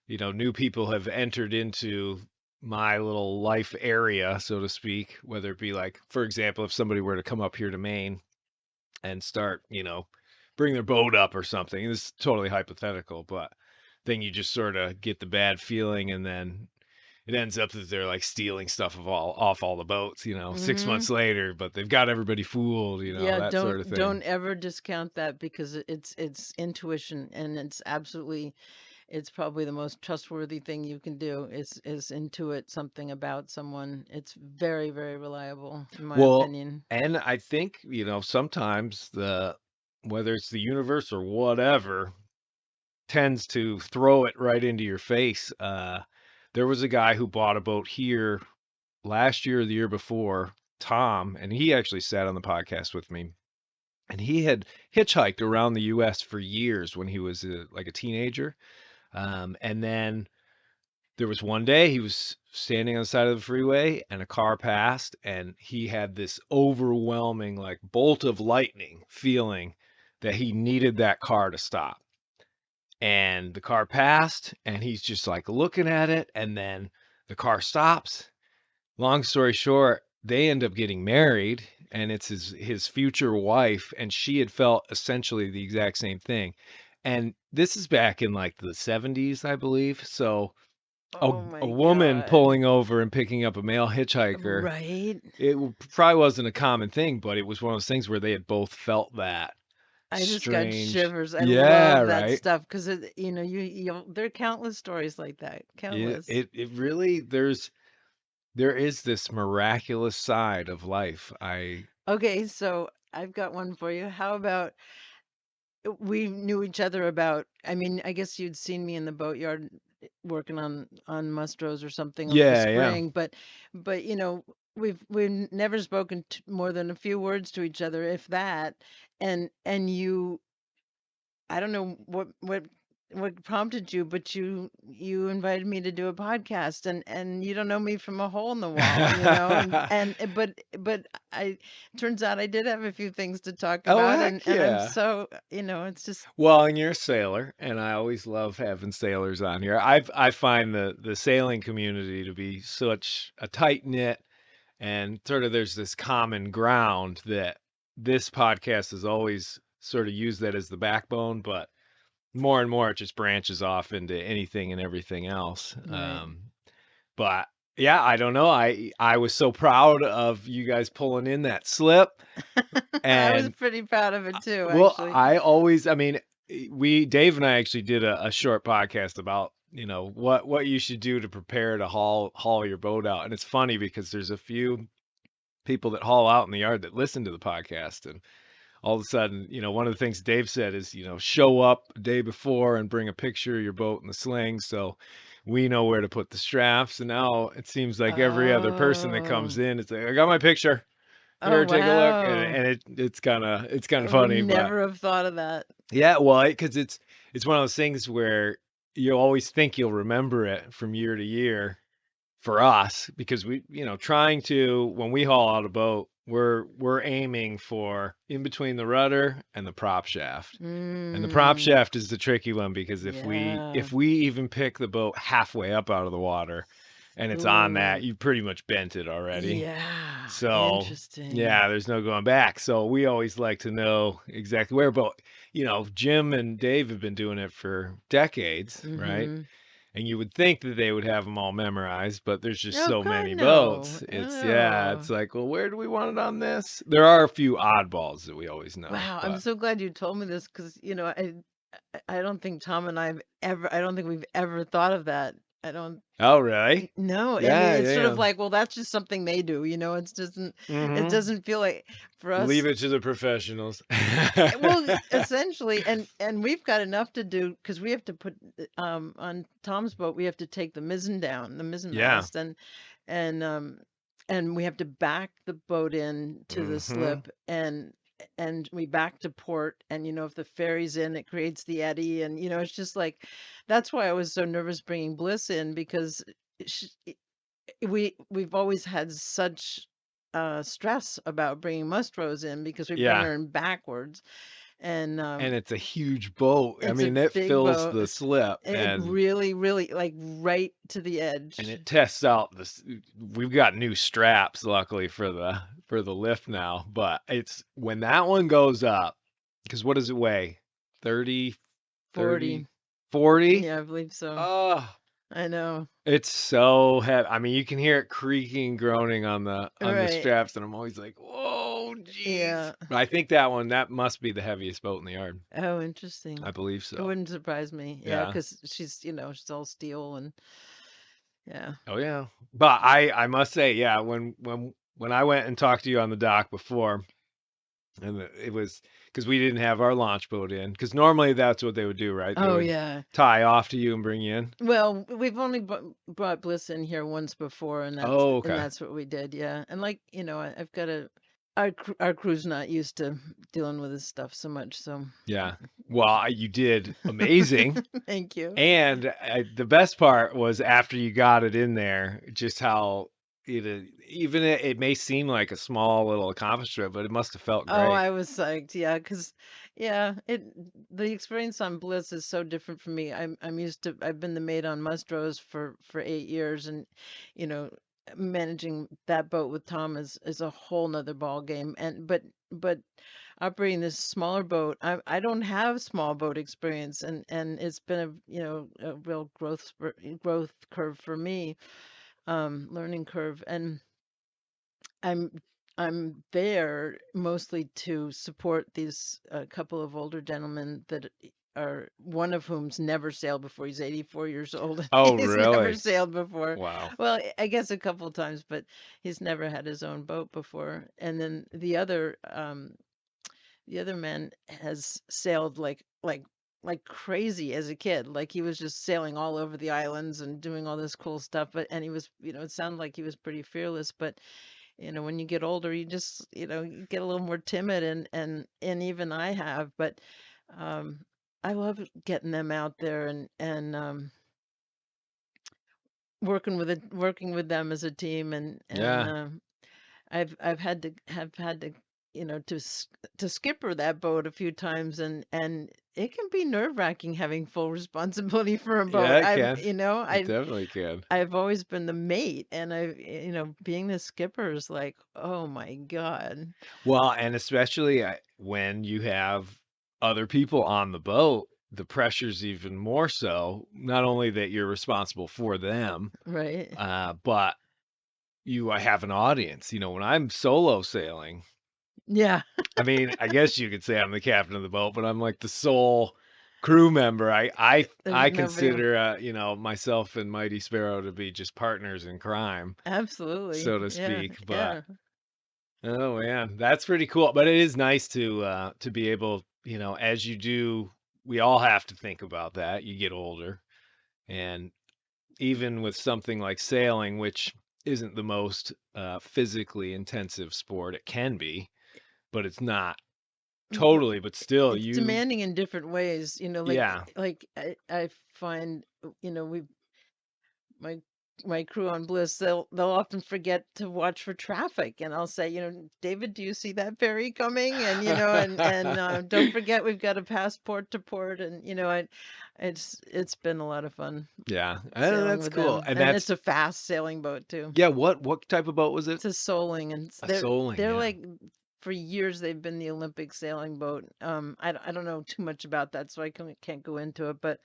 new people have entered into my little life area, so to speak, whether it be like, for example, if somebody were to come up here to Maine and start, bring their boat up or something. This is totally hypothetical, but then you just sort of get the bad feeling, and then it ends up that they're like stealing stuff off all the boats, 6 months mhm. later, but they've got everybody fooled, Yeah, that sort of thing. don't ever discount that because it's intuition, and it's probably the most trustworthy thing you can do is intuit something about someone. It's very, very reliable in my Well, opinion. and I think, sometimes whether it's the universe or whatever tends to throw it right into your face. There was a guy who bought a boat here last year or the year before, Tom, and he actually sat on the podcast with me. And he had hitchhiked around the US for years when he was like a teenager. And then there was one day he was standing on the side of the freeway and a car passed, and he had this overwhelming, like, bolt of lightning feeling that he needed that car to stop. And the car passed, and he's just like looking at it, and then the car stops. Long story short, they end up getting married, and it's his future wife, and she had felt essentially the exact same thing. And this is back in like the 70s, I believe. So Oh a my woman God. pulling over and picking up a male hitchhiker, Right? probably wasn't a common thing, but it was one of those things where they had both felt that I just got strange. shivers. I Yeah, love that right. stuff because there are countless stories like that. It Countless. it, it really there is this miraculous side of life. I Okay, so I've got one for you. How about we knew each other about, I mean, I guess you'd seen me in the boatyard working on Mustrows or something over the Yeah, yeah. spring, but we've never spoken more than a few words to each other, if that. And you, I don't know what prompted you, but you invited me to do a podcast, and you don't know me from a hole in the wall, but I turns out I did have a few things to talk Oh, about, heck and I'm yeah. so, it's just Well, and you're a sailor, and I always love having sailors on here. I find the sailing community to be such a tight knit, and sort of there's this common ground that this podcast has always sort of used that as the backbone, but more and more it just branches off into anything and everything else. right. But yeah, I don't know. I was so proud of you guys pulling in that slip, I was and pretty proud of it too, well, actually. I always, I mean, Dave and I actually did a short podcast about, what you should do to prepare to haul your boat out. And it's funny because there's a few people that haul out in the yard that listen to the podcast, and all of a sudden, one of the things Dave said is, show up a day before and bring a picture of your boat in the sling so we know where to put the straps. And now it seems like every other person that Oh, comes in, it's like, I got my picture. oh Here, take a look. And, wow. and it's kind of I would funny, but never have thought of that. yeah, well, because it's one of those things where you always think you'll remember it from year to year for us, because we, trying to, when we haul out a boat, we're aiming for in between the rudder and the prop shaft. And the prop Mm, shaft is the tricky one, because if we yeah. if we even pick the boat halfway up out of the water and it's on that, Ooh, you pretty much bent it already. yeah. So, Interesting. yeah, there's no going back. So we always like to know exactly where. But, Jim and Dave have been doing it for decades, right? Mm-hmm. And you would think that they would have them all memorized, but there's just Oh so God, many no. boats. Yeah, Oh. it's like, well, where do we want it on this? There are a few oddballs that we always know, Wow, I'm but so glad you told me this because, I don't think Tom and I don't think we've ever thought of that. I don't, oh, really? no, I mean, Yeah, it's sort of yeah. like, well, that's just something they do, it Mm-hmm. doesn't feel like for Leave us, it to the professionals. well, essentially, and we've got enough to do because we have to put, on Tom's boat, we have to take the mizzen down, the mizzen Yeah. mast, and, and we have to back the boat in to the Mm-hmm. slip, and we back to port, and if the ferry's in, it creates the eddy, and it's just like that's why I was so nervous bringing Bliss in because sh we've always had such stress about bringing Mustrows in because we bring Yeah. her in backwards, and And it's a huge boat. I it's a mean, it big fills boat. the slip, It and really, really like right to the edge. it tests out this. We've got new straps, luckily for the lift now, but it's when that one goes up, because what does it weigh? 30, 30, 40. 40? Yeah, I believe so. Oh, I know. it's so heavy. I mean, you can hear it creaking, groaning on the Right. straps, and I'm always like, "Whoa, jeez!" Yeah. But I think that must be the heaviest boat in the yard. Oh, interesting. I believe It so. wouldn't surprise me. Yeah, Yeah. because she's all steel and yeah. Oh yeah. But I must say, yeah, when I went and talked to you on the dock before, and it was because we didn't have our launch boat in, because normally that's what they would do, right? They Oh, would yeah. tie off to you and bring you in. Well, we've only brought Bliss in here once before, and that's Oh, and okay. that's what we did. Yeah, and like I've got our crew's not used to dealing with this stuff so much, so Yeah. Well, you did amazing. thank you. And the best part was after you got it in there, just how even it may seem like a small little accomplishment, but it must have felt Oh, great. I was psyched. Yeah, because yeah, the experience on Bliss is so different for me. I'm used to I've been the maid on Mustrows for 8 years, and you know, managing that boat with Tom is a whole nother ball game. And but operating this smaller boat, I don't have small boat experience, and it's been a real growth curve for me, learning curve, and I'm I'm there mostly to support these couple of older gentlemen that are one of whom's never sailed before. He's 84 years old. And Oh, he's never really? sailed before. Wow. Well, I guess a couple of times, but he's never had his own boat before. And then the other the other man has sailed like crazy as a kid. Like he was just sailing all over the islands and doing all this cool stuff. But and he was, it sounded like he was pretty fearless. But when you get older, you just, you get a little more timid, and even I have. But um, I love getting them out there and working with them as a team, and Yeah. I've had to to skipper that boat a few times, and it can be nerve-wracking having full responsibility for a Yeah, boat. it can. It I definitely can. I've always been the mate, and being the skipper is like, oh my God. Well, and especially when you have other people on the boat, the pressure's even more so. Not only that you're responsible for them, Right. but you have an audience. When I'm solo sailing, Yeah. I mean, I guess you could say I'm the captain of the boat, but I'm like the sole crew member. I There's nobody. consider myself and Mighty Sparrow to be just partners in crime, Absolutely. so to Yeah. speak. But Yeah. oh man, that's pretty cool. But it is nice to be able, as you do, we all have to think about that. You get older, and even with something like sailing, which isn't the most physically intensive sport, it can be, but it's not Mm, totally. But still, It's you, demanding in different ways, yeah, like I find, we my my crew on Bliss, they'll often forget to watch for traffic, and I'll say, David, do you see that ferry coming? And don't forget we've got to pass port to port, and it's been a lot of fun yeah, sailing that's with cool. them, And and it's that's a fast sailing boat too. yeah. What type of boat was it? It's a Soling, and A Soling, they're yeah. like, for years they've been the Olympic sailing boat. I don't know too much about that, so I can't go into it, but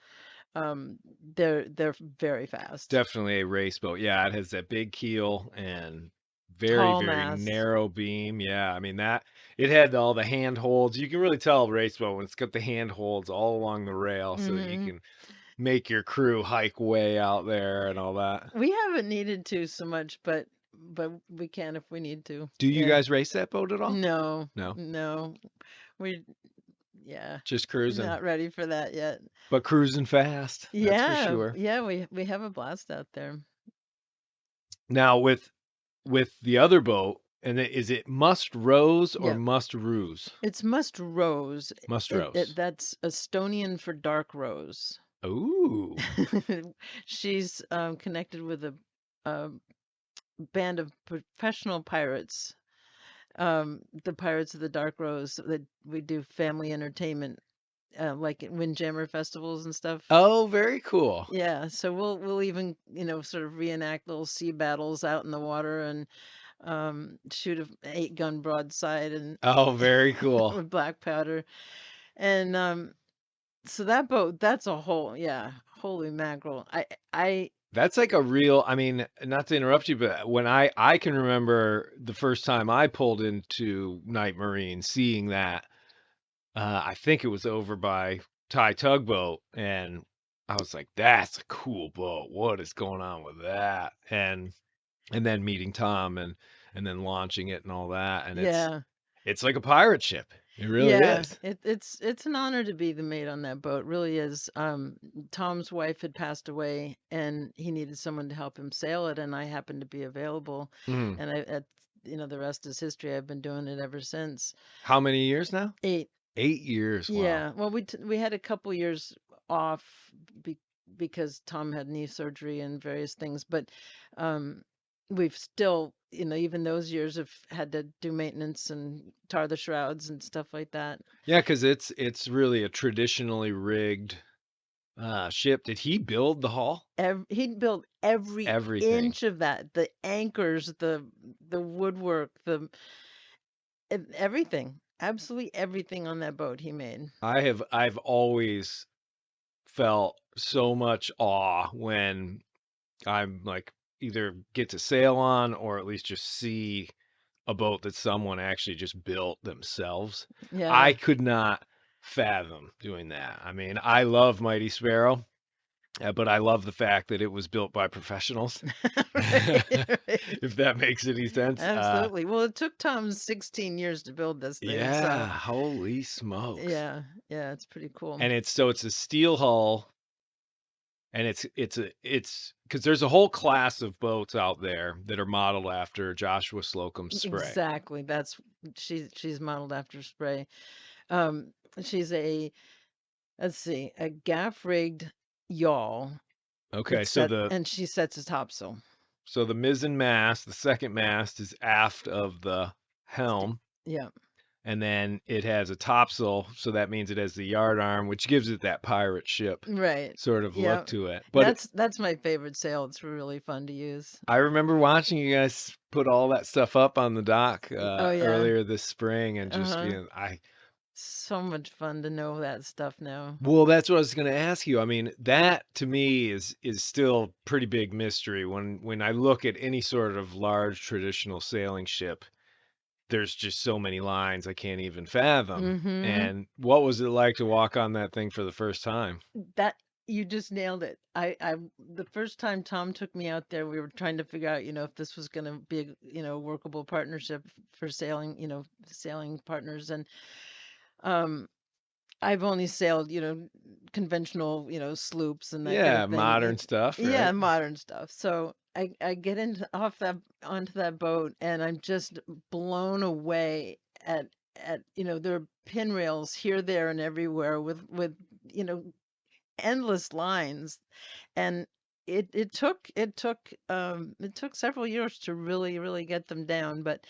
they're very fast. Definitely a race boat. Yeah, it has that big keel and very, Tall very masts. narrow beam. Yeah, I mean that it had all the handholds. You can really tell a race boat when it's got the handholds all along the rail so that you Hmm. can make your crew hike way out there and all that. We haven't needed to so much, but we can if we need to. Do you Yeah. guys race that boat at all? No, No, no, we yeah, just cruising, not ready for that yet. but cruising fast. That's for Yeah, sure. yeah, we have a blast out there. Now with the other boat, and is it Must Rose or Yeah, Must Ruse? it's Must Rose. Must Rose. That's Estonian for dark rose. Ooh. She's connected with a band of professional pirates, the Pirates of the Dark Rose, that we do family entertainment, like at Windjammer festivals and stuff. Oh, very cool. Yeah, so we'll even, sort of reenact little sea battles out in the water, and shoot a 8-gun broadside and Oh, very cool. with black powder. And so that boat, that's a whole, yeah, holy mackerel. I That's like a real, I mean, not to interrupt you, but when I can remember the first time I pulled into Night Marine, seeing that, I think it was over by Thai Tugboat, and I was like, that's a cool boat. What is going on with that? And then meeting Tom and then launching it and all that, and yeah. it's like a pirate ship. It really Yeah, is. it's an honor to be the mate on that boat. It really is. Tom's wife had passed away, and he needed someone to help him sail it, and I happened to be available. Mhm. And the rest is history. I've been doing it ever since. How many years now? 8. 8 years. Wow. Yeah. Well, we had a couple years off be, because Tom had knee surgery and various things, but um, we've still, even those years have had to do maintenance and tar the shrouds and stuff like that. Yeah, because it's really a traditionally rigged ship. Did he build the hull? He built every Everything. inch of that, the anchors, the woodwork, everything, absolutely everything on that boat he made. I've always felt so much awe when I'm like either get to sail on or at least just see a boat that someone actually just built themselves. I Yeah. could not fathom doing that. I mean, I love Mighty Sparrow, But I love the fact that it was built by professionals, Right, right. if that makes any sense. Absolutely. Well, it took Tom 16 years to build this thing, Yeah, so holy smokes. yeah, yeah, it's pretty cool. And it's a steel hull, and it's because there's a whole class of boats out there that are modeled after Joshua Slocum's Spray. Exactly. That's she's modeled after Spray. Um, she's a let's see, a gaff rigged yawl Okay, that so set the and she sets a topsail. so the mizzen mast, the second mast is aft of the helm, Yeah, and then it has a topsail, so that means it has the yard arm, which gives it that pirate ship right. sort of Yeah. look to it. But That's my favorite sail. It's really fun to use. I remember watching you guys put all that stuff up on the dock Oh yeah. earlier this spring, and just Uh-huh. I So much fun to know that stuff now. well, that's what I was going to ask you. I mean, that to me is still pretty big mystery when I look at any sort of large traditional sailing ship. There's just so many lines I can't even fathom. Mm-hmm. And what was it like to walk on that thing for the first time? That you just nailed it. I the first time Tom took me out there, we were trying to figure out, if this was going to be a, workable partnership for sailing, sailing partners. And um I've only sailed, conventional, sloops and that kind Yeah, of thing. modern stuff, Yeah, right? modern stuff. So I get into off that onto that boat and I'm just blown away at there are pin rails here, there, and everywhere with you know endless lines. And it took several years to really get them down, but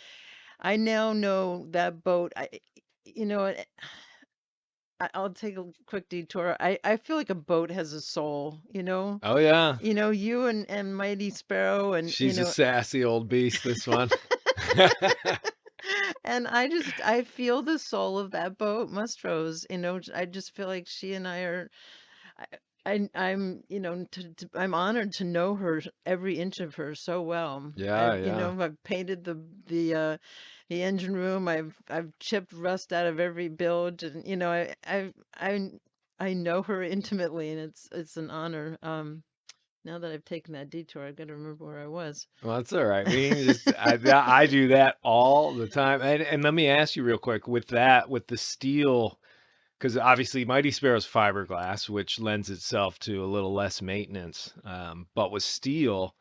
I now know that boat. You know it- I'll take a quick detour. I feel like a boat has a soul, Oh yeah. you and Mighty Sparrow and She's a sassy old beast, this one. and I feel the soul of that boat, Mustro's. I just feel like she and I are I'm I'm honored to know her, every inch of her so well. Yeah, yeah. I've painted the engine room. I've chipped rust out of every bilge, and I know her intimately, and it's an honor. Now that I've taken that detour, I've got to remember where I was. Well, that's all right. We can just I do that all the time. And let me ask you real quick with the steel, because obviously Mighty Sparrow's fiberglass, which lends itself to a little less maintenance. But with steel,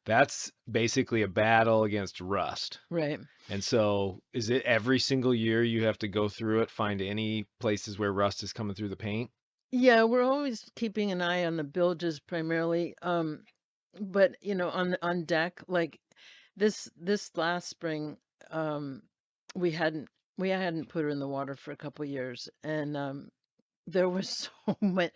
that's basically a battle against rust. Right. And so, is it every single year you have to go through it, find any places where rust is coming through the paint? Yeah, we're always keeping an eye on the bilges primarily. But on deck, like this last spring, um, we hadn't we hadn't put her in the water for a couple years, and there was so much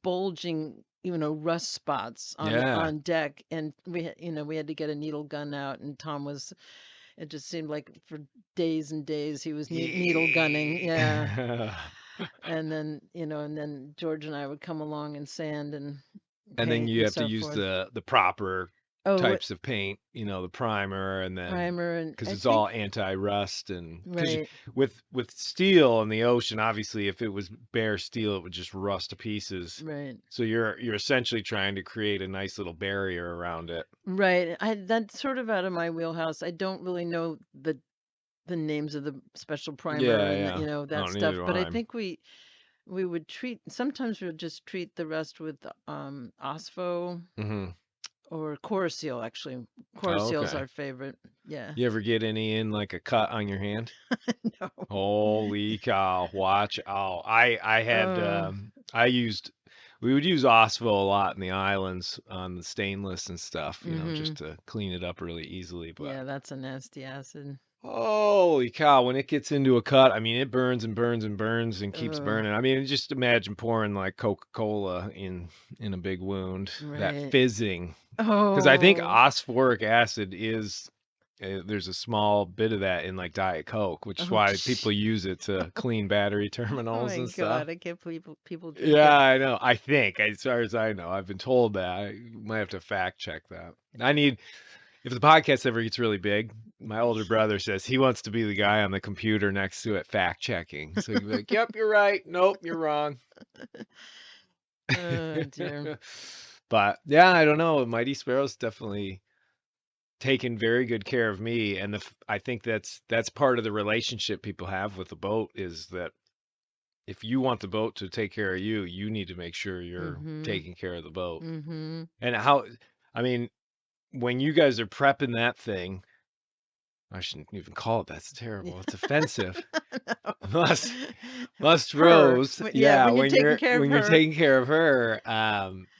bulging, rust spots Yeah. on deck, and we had to get a needle gun out, and Tom was. It just seemed like for days and days he was needle gunning. Yeah. And then George and I would come along and sand and And then paint you and have to so use forth. the proper Oh, types of paint, the primer, and then primer, and because I it's think all anti-rust, and because right, with steel in the ocean, obviously, if it was bare steel, it would just rust to pieces. right, So you're essentially trying to create a nice little barrier around it. right. That's sort of out of my wheelhouse. I don't really know the names of the special primer Yeah, and yeah. that Oh, stuff, neither do but I I. think we would treat sometimes we would just treat the rest with Ospo Hmm. or Corasil actually. Oh, Corasil's okay. our favorite. Yeah. You ever get any in like a cut on your hand? No. Holy cow! Watch out! I had Oh, we would use Osvo a lot in the islands on the stainless and stuff, just mm-hmm. to clean it up really easily. But Yeah, that's a nasty acid. holy cow, when it gets into a cut, I mean, it burns and burns and burns and keeps Oh, burning. I mean, just imagine pouring like Coca-Cola in a big wound, that right. fizzing. Because I think Oh, phosphoric acid is there's a small bit of that in like Diet Coke, which is oh, why people gee. use it to clean battery Oh terminals my and stuff. God, I can't believe people drink Yeah, it. I know. I think, as far as I know, I've been told that. I might have to fact check that. If the podcast ever gets really big, my older brother says he wants to be the guy on the computer next to it fact checking. So he'd be like, "Yep, you're right. Nope, you're wrong." Oh dear. But yeah, I don't know. Mighty Sparrow's definitely taken very good care of me, and I think that's part of the relationship people have with the boat is that if you want the boat to take care of you, you need to make sure you're Mm-hmm. taking care of the boat. Mm-hmm. And how, I mean, when you guys are prepping that thing, I shouldn't even call it that's terrible. It's offensive. No. Must must Her. Rose. Yeah, Yeah, when you're taking care of when you're her. taking care of her,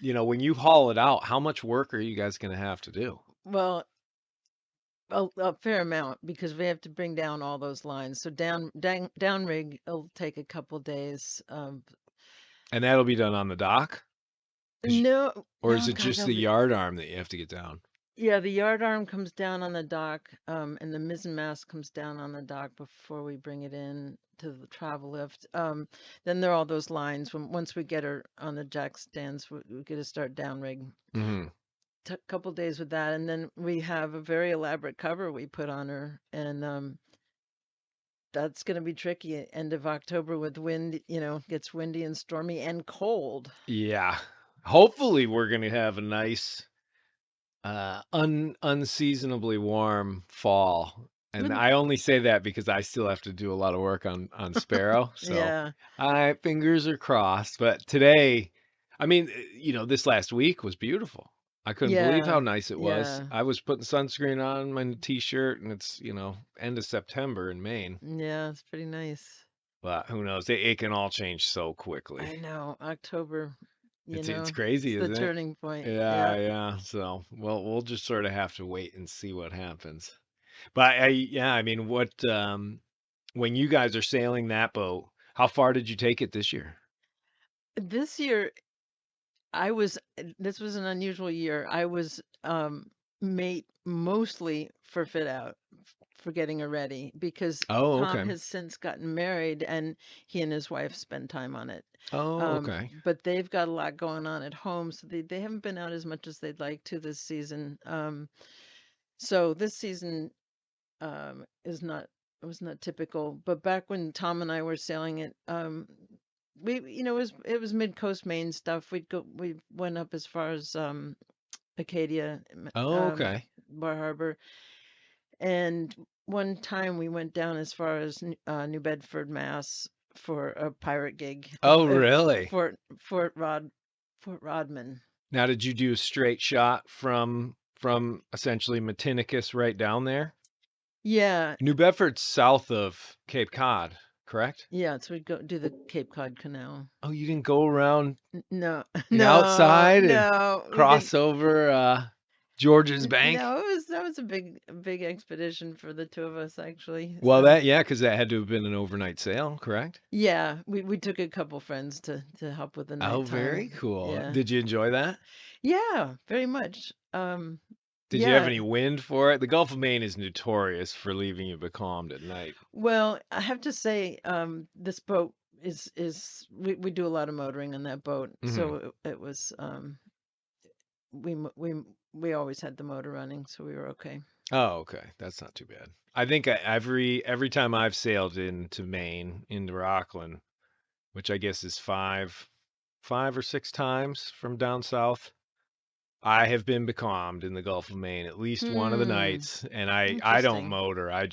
when you haul it out, how much work are you guys gonna have to do? Well, a fair amount because we have to bring down all those lines. So down rig it'll take a couple days. And that'll be done on the dock? No, Or is oh it God, just that'll the be, yard arm that you have to get down? yeah, the yard arm comes down on the dock, and the mizzen mast comes down on the dock before we bring it in to the travel lift. Then there are all those lines. Once we get her on the jack stands, we get to start down rig. Hmm. Took a couple days with that, and then we have a very elaborate cover we put on her, and that's going to be tricky at end of October with wind. Gets windy and stormy and cold. Yeah. Hopefully we're gonna have a nice unseasonably warm fall. And Wouldn't I only say that because I still have to do a lot of work on Sparrow. So Yeah, I fingers are crossed. But today, I mean, this last week was beautiful. I couldn't believe yeah, how nice it was. yeah, I was putting sunscreen on my t-shirt and it's, end of September in Maine. yeah. It's pretty nice. But who knows? It can all change so quickly. I know October. It's It's crazy, the isn't it? turning point. Yeah, Yeah. yeah. So, well, we'll just sort of have to wait and see what happens. But yeah, I mean, when you guys are sailing that boat, how far did you take it this year? This year, this was an unusual year. I was mate mostly for fit out, for getting her ready because Oh, Tom okay. has since gotten married and he and his wife spend time on it. Oh, okay. But they've got a lot going on at home, so they haven't been out as much as they'd like to this season. So this season is not it was not typical. But back when Tom and I were sailing it, it was mid coast Maine stuff. We went up as far as Acadia, Oh, okay. Bar Harbor, and one time we went down as far as New Bedford, Mass, for a pirate gig. Oh, really? Fort Rodman. Now, did you do a straight shot from essentially Matinicus right down there? Yeah, New Bedford's south of Cape Cod, correct? yeah. So we'd go do the Cape Cod Canal. Oh, you didn't go around No, the no, outside and no. We didn't. cross over George's Bank? No, that was a big expedition for the two of us actually. Well, yeah, because that had to have been an overnight sail, correct? Yeah, we took a couple friends to help with the Oh, very nighttime. cool. Yeah, Did you enjoy that? yeah, very much. Did you have Yeah. any wind for it? The Gulf of Maine is notorious for leaving you becalmed at night. Well, I have to say, this boat we do a lot of motoring on that boat, Hmm. so it was we mo- we always had the motor running, so we were okay. Oh, okay. That's not too bad. I think every time I've sailed into Maine, into Rockland, which I guess is five or six times from down south, I have been becalmed in the Gulf of Maine at least one of the Hmm. nights, and I don't Interesting. motor.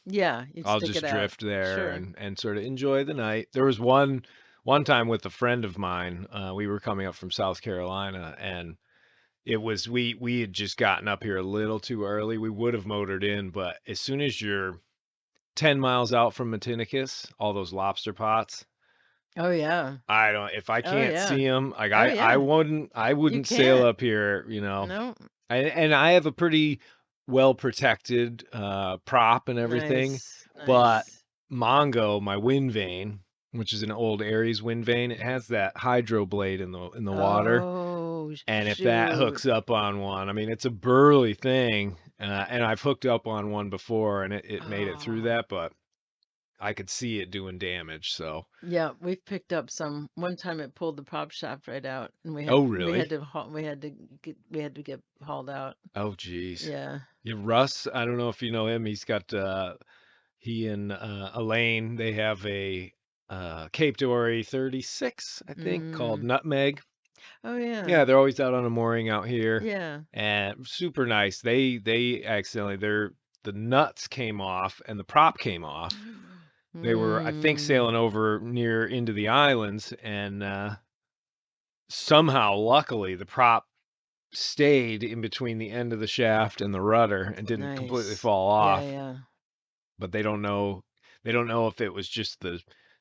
Yeah, you'd I'll stick just it out. drift there Sure. and sort of enjoy the night. There was one time with a friend of mine. We were coming up from South Carolina, and it was we had just gotten up here a little too early. We would have motored in, but as soon as you're 10 miles out from Matinicus, all those lobster pots, Oh yeah. I don't if I Oh can't yeah. see them, like Oh I yeah. wouldn't I You wouldn't sail can't. up here, No. And I have a pretty well protected prop and everything, Nice. but Nice. Mongo, my wind vane, which is an old Aries wind vane, it has that hydro blade in the water. Oh, And if that shoot. hooks up on one, I mean, it's a burly thing, and I've hooked up on one before, and it made it through Oh. that, but I could see it doing damage. So, Yeah, we've picked up some. One time it pulled the prop shaft right out, and we had oh we had really? to we had to get hauled out. Oh geez. Yeah. Yeah, Russ, I don't know if you know him. He's got he and Elaine. They have a Cape Dory 36, I think, called Mm. Nutmeg. Oh yeah. Yeah, they're always out on a mooring out here, Yeah. and super nice. They accidentally the nuts came off and the prop came off. They were, I think, Mm. sailing over near into the islands, and somehow, luckily, the prop stayed in between the end of the shaft and the rudder and didn't completely Nice. fall Yeah, off. yeah. But they don't know if it was just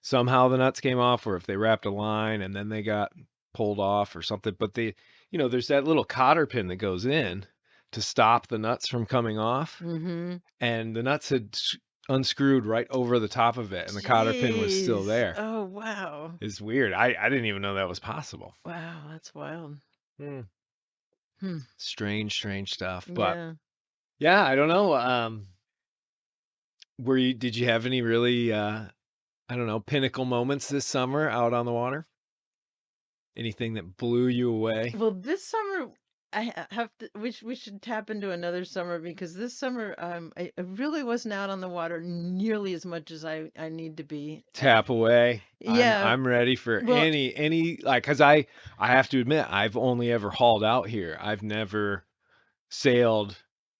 somehow the nuts came off or if they wrapped a line and then they got pulled off or something. But there's that little cotter pin that goes in to stop the nuts from coming off, Mm-hmm. and the nuts had unscrewed right over the top of it, and the cotter pin was still Jeez. there. Oh wow. It's weird. I didn't even know that was possible. Wow, that's wild. Hmm. Hmm. Strange stuff. But Yeah. yeah, I don't know. Did you have any really I don't know, pinnacle moments this summer out on the water? Anything that blew you away? Well, this summer have to. We should tap into another summer because this summer I really wasn't out on the water nearly as much as I need to be. Tap away. Yeah. I'm ready for Well. any like, cuz I have to admit I've only ever hauled out here. I've never sailed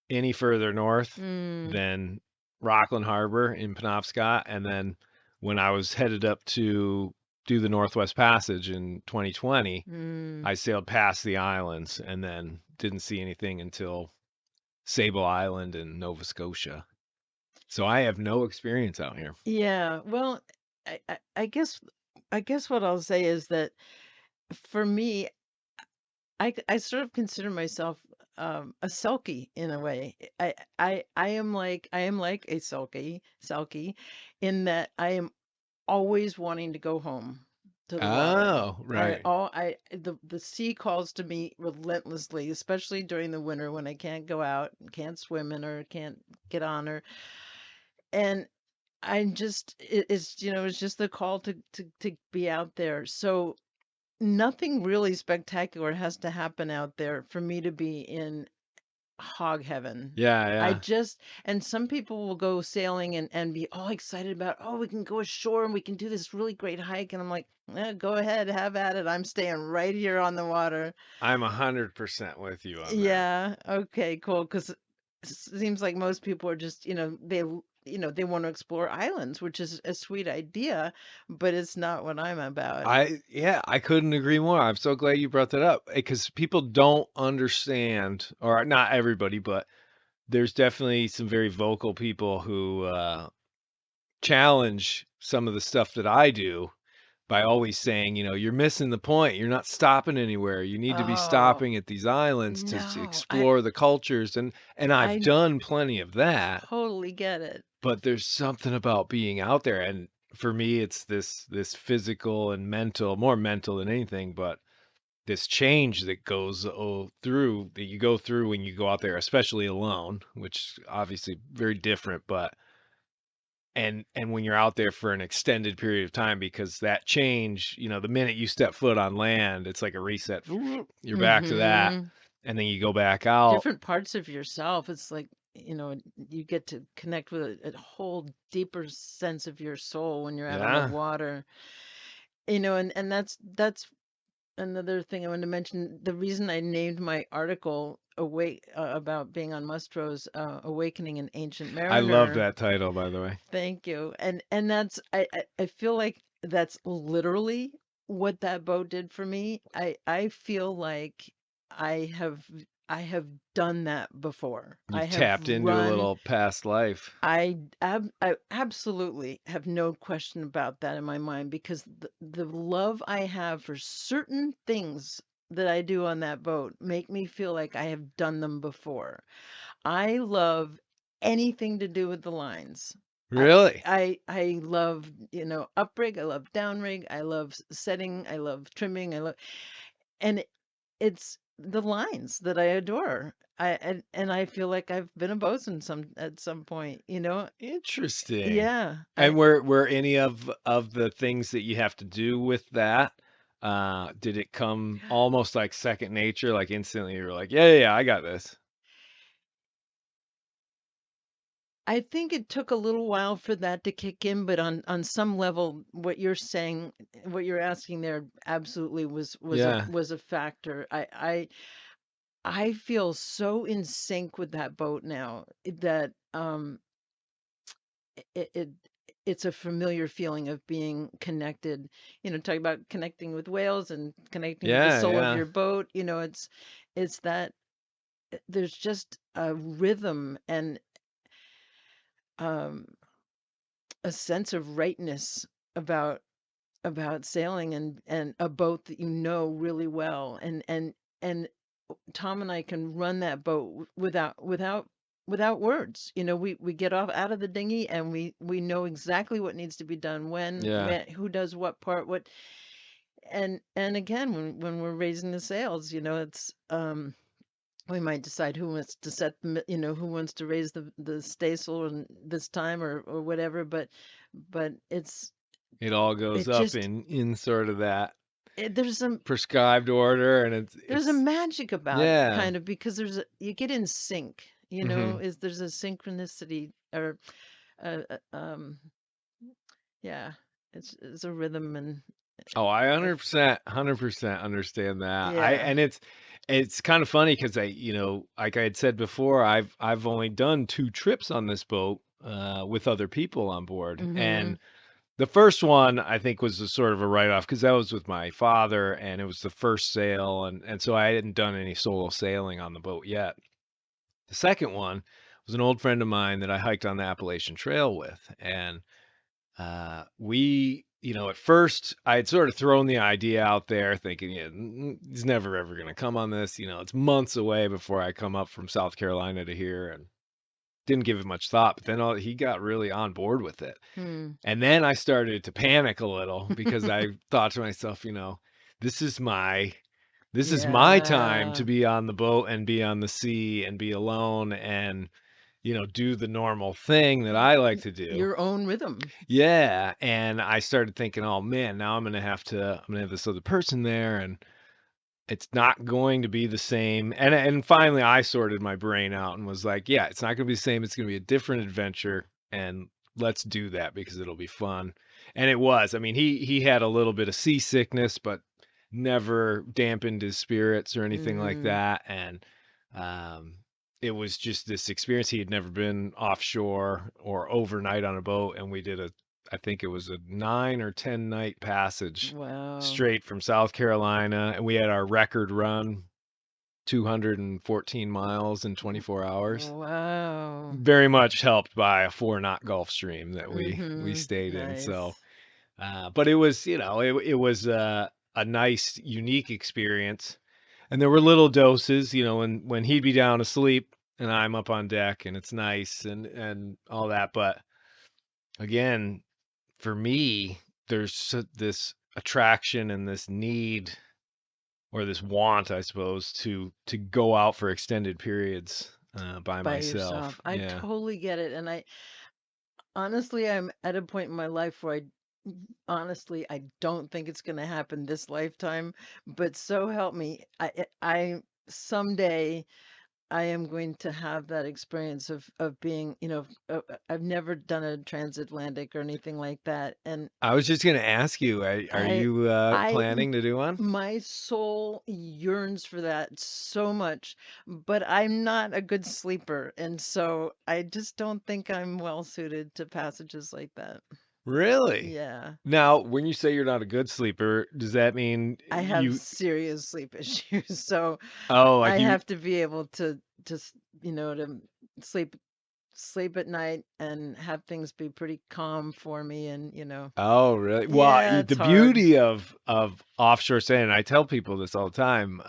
any further north Mm, than Rockland Harbor in Penobscot, and then when I was headed up to do the Northwest Passage in 2020, mm. I sailed past the islands and then didn't see anything until Sable Island in Nova Scotia. So I have no experience out here. Yeah. Well, I guess what I'll say is that for me, I sort of consider myself a selkie in a way. I am like a selkie in that I am always wanting to go home to the water. Oh, right. The sea calls to me relentlessly, especially during the winter when I can't go out, can't swim in or can't get on her. And it's it's just the call to be out there. So nothing really spectacular has to happen out there for me to be in hog heaven. Yeah, I yeah. just and some people will go sailing and be all excited about, oh, we can go ashore and we can do this really great hike. And I'm like, go ahead, have at it. I'm staying right here on the water. I'm 100% with you on that. Yeah, okay, cool. Because it seems like most people are just, they want to explore islands, which is a sweet idea, but it's not what I'm about. Yeah, I couldn't agree more. I'm so glad you brought that up because people don't understand, or not everybody, but there's definitely some very vocal people who challenge some of the stuff that I do by always saying, you're missing the point. You're not stopping anywhere. You need to be Oh, stopping at these islands to no, explore the cultures. And I've I done plenty of that, totally get it. but there's something about being out there. And for me, it's this physical and mental, more mental than anything, but this change that goes through that you go through when you go out there, especially alone, which obviously very different, but and when you're out there for an extended period of time, because that change, the minute you step foot on land, it's like a reset. You're back to that, Mm-hmm. and then you go back out. Different parts of yourself. It's like, you get to connect with a whole deeper sense of your soul when you're out on the Yeah, water. And that's another thing I wanted to mention. The reason I named my article awake about being on Mustro's Awakening an Ancient I love Mariner. that title, by the way. Thank you. And that's I feel like that's literally what that boat did for me. I feel like I have I have done that before. I You've have tapped into a run little past life. I absolutely have no question about that in my mind because the love I have for certain things that I do on that boat make me feel like I have done them before. I love anything to do with the lines. I Really? I love, uprig, I love downrig, I love setting, I love trimming, I love and it's the lines that I adore. And I feel like I've been a bosun at some point. Interesting. Yeah. And were any of the things that you have to do with that, did it come almost like second nature, like instantly you were like, yeah, yeah, yeah, I got this. I think it took a little while for that to kick in, but on some level, what you're saying, what you're asking there, absolutely Yeah. was a factor. I feel so in sync with that boat now that it, it it's a familiar feeling of being connected. Talking about connecting with whales and connecting with the Yeah, soul of yeah. your boat. It's that there's just a rhythm and um, a sense of rightness about sailing and a boat that you know really well and Tom and I can run that boat without words. We get off out of the dinghy and we know exactly what needs to be done Yeah. when who does what part, what. And again, when we're raising the sails, it's we might decide who wants to who wants to raise the staysail and this time or whatever, but It all goes it up just in sort of that there's some prescribed order, and there's a it's magic about it, yeah. kind of, because you get in sync, Hmm. is there's a synchronicity or yeah, it's a rhythm and Oh, I a 100% understand that. I yeah. and it's kind of funny because like I had said before, I've only done 2 trips on this boat with other people on board, Mm-hmm. and the first one I think was a sort of a write-off because that was with my father, and it was the first sail, and so I hadn't done any solo sailing on the boat yet. The second one was an old friend of mine that I hiked on the Appalachian Trail with, and at first I had sort of thrown the idea out there thinking, yeah, he's never ever going to come on this. It's months away before I come up from South Carolina to here, and didn't give it much thought. But then he got really on board with it. Hmm. And then I started to panic a little because I thought to myself, this is my time to Yeah, be on the boat and be on the sea and be alone and do the normal thing that I like to do. your own rhythm. Yeah, and I started thinking, "Oh man, now I'm gonna have this other person there, and it's not going to be the same." And finally, I sorted my brain out and was like, "Yeah, it's not gonna be the same. It's gonna be a different adventure, and let's do that because it'll be fun." And it was. I mean, he had a little bit of seasickness, but never dampened his spirits or anything like Mm-hmm. that. And um, it was just this experience. He had never been offshore or overnight on a boat, and we did I think it was a 9 or 10 night passage Wow. straight from South Carolina, and we had our record run, 214 miles in 24 hours. Wow. Very much helped by a 4 knot Gulf Stream that we Mm-hmm. stayed in. So, Nice. but it was, it was a nice, unique experience. And there were little doses, when he'd be down asleep and I'm up on deck, and it's nice and all that. But again, for me, there's this attraction and this need or this want, I suppose, to go out for extended periods by By yourself. myself. I Yeah. totally get it. And I honestly, I'm at a point in my life where honestly, I don't think it's going to happen this lifetime, but so help me. Someday I am going to have that experience of being, I've never done a transatlantic or anything like that. And I was just gonna ask you, are I, you I, planning to do one? my soul yearns for that so much, but I'm not a good sleeper. And so I just don't think I'm well suited to passages like that. Really? Yeah. Now, when you say you're not a good sleeper, does that mean I have you? serious sleep issues, so Oh, I like you? have to be able to sleep sleep at night and have things be pretty calm for me and Oh, really? Well, yeah, it's the hard. beauty of offshore sailing, I tell people this all the time,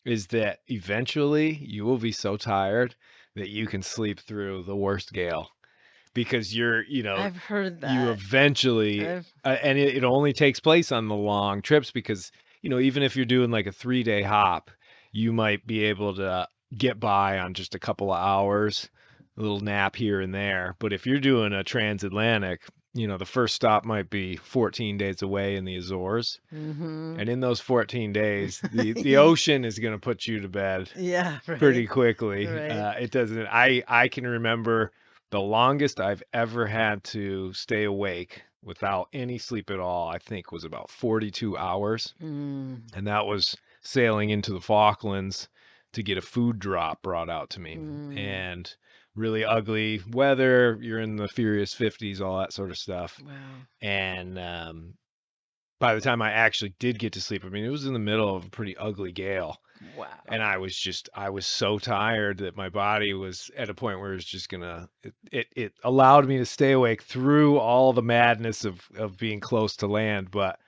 is that eventually you will be so tired that you can sleep through the worst gale because I've heard you that. eventually, I've and it only takes place on the long trips because, even if you're doing like a 3-day hop, you might be able to get by on just a couple of hours, a little nap here and there. But if you're doing a transatlantic, the first stop might be 14 days away in the Azores. mhm. And in those 14 days, the ocean is going to put you to bed Yeah, pretty right. quickly. Right. It doesn't, I can remember The longest I've ever had to stay awake without any sleep at all, I think, was about 42 hours. Mm, And that was sailing into the Falklands to get a food drop brought out to me. mm, And really ugly weather. You're in the furious 50s, all that sort of stuff. wow. And by the time I actually did get to sleep, I mean, it was in the middle of a pretty ugly gale. Wow. And I was so tired that my body was at a point where it was just gonna, it allowed me to stay awake through all the madness of being close to land. But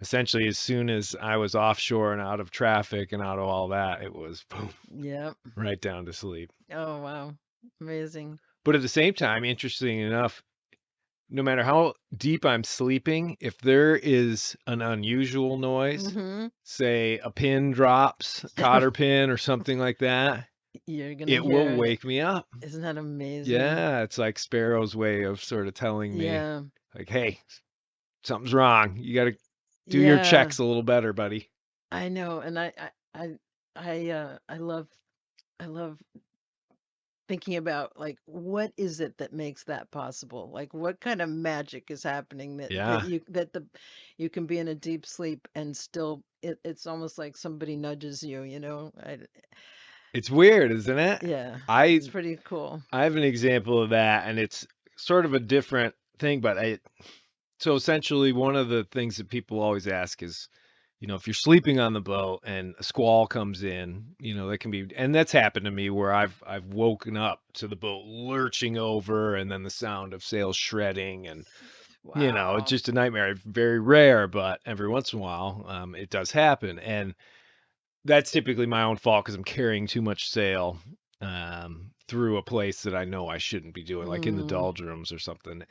essentially, as soon as I was offshore and out of traffic and out of all that, it was boom, Yep. right down to sleep. Oh, wow. Amazing. But at the same time, interesting enough, no matter how deep I'm sleeping, if there is an unusual noise, Mm-hmm. say a pin drops, a cotter pin or something like that, You're gonna it will hear it. wake me up. Isn't that amazing? Yeah, it's like Sparrow's way of sort of telling me, Yeah. like, hey, something's wrong. You got to do your Yeah. checks a little better, buddy. I know, and I love thinking about like what is it that makes that possible? Like what kind of magic is happening that Yeah, you can be in a deep sleep and still it's almost like somebody nudges you, you know? it's weird, isn't it? Yeah, I it's pretty cool. I have an example of that, and it's sort of a different thing, but so essentially one of the things that people always ask is, if you're sleeping on the boat and a squall comes in, that can be, and that's happened to me where I've woken up to the boat lurching over and then the sound of sails shredding and it's Wow. just a nightmare. Very rare, but every once in a while, it does happen. And that's typically my own fault because I'm carrying too much sail through a place that I know I shouldn't be doing, like in the Mm. doldrums or something.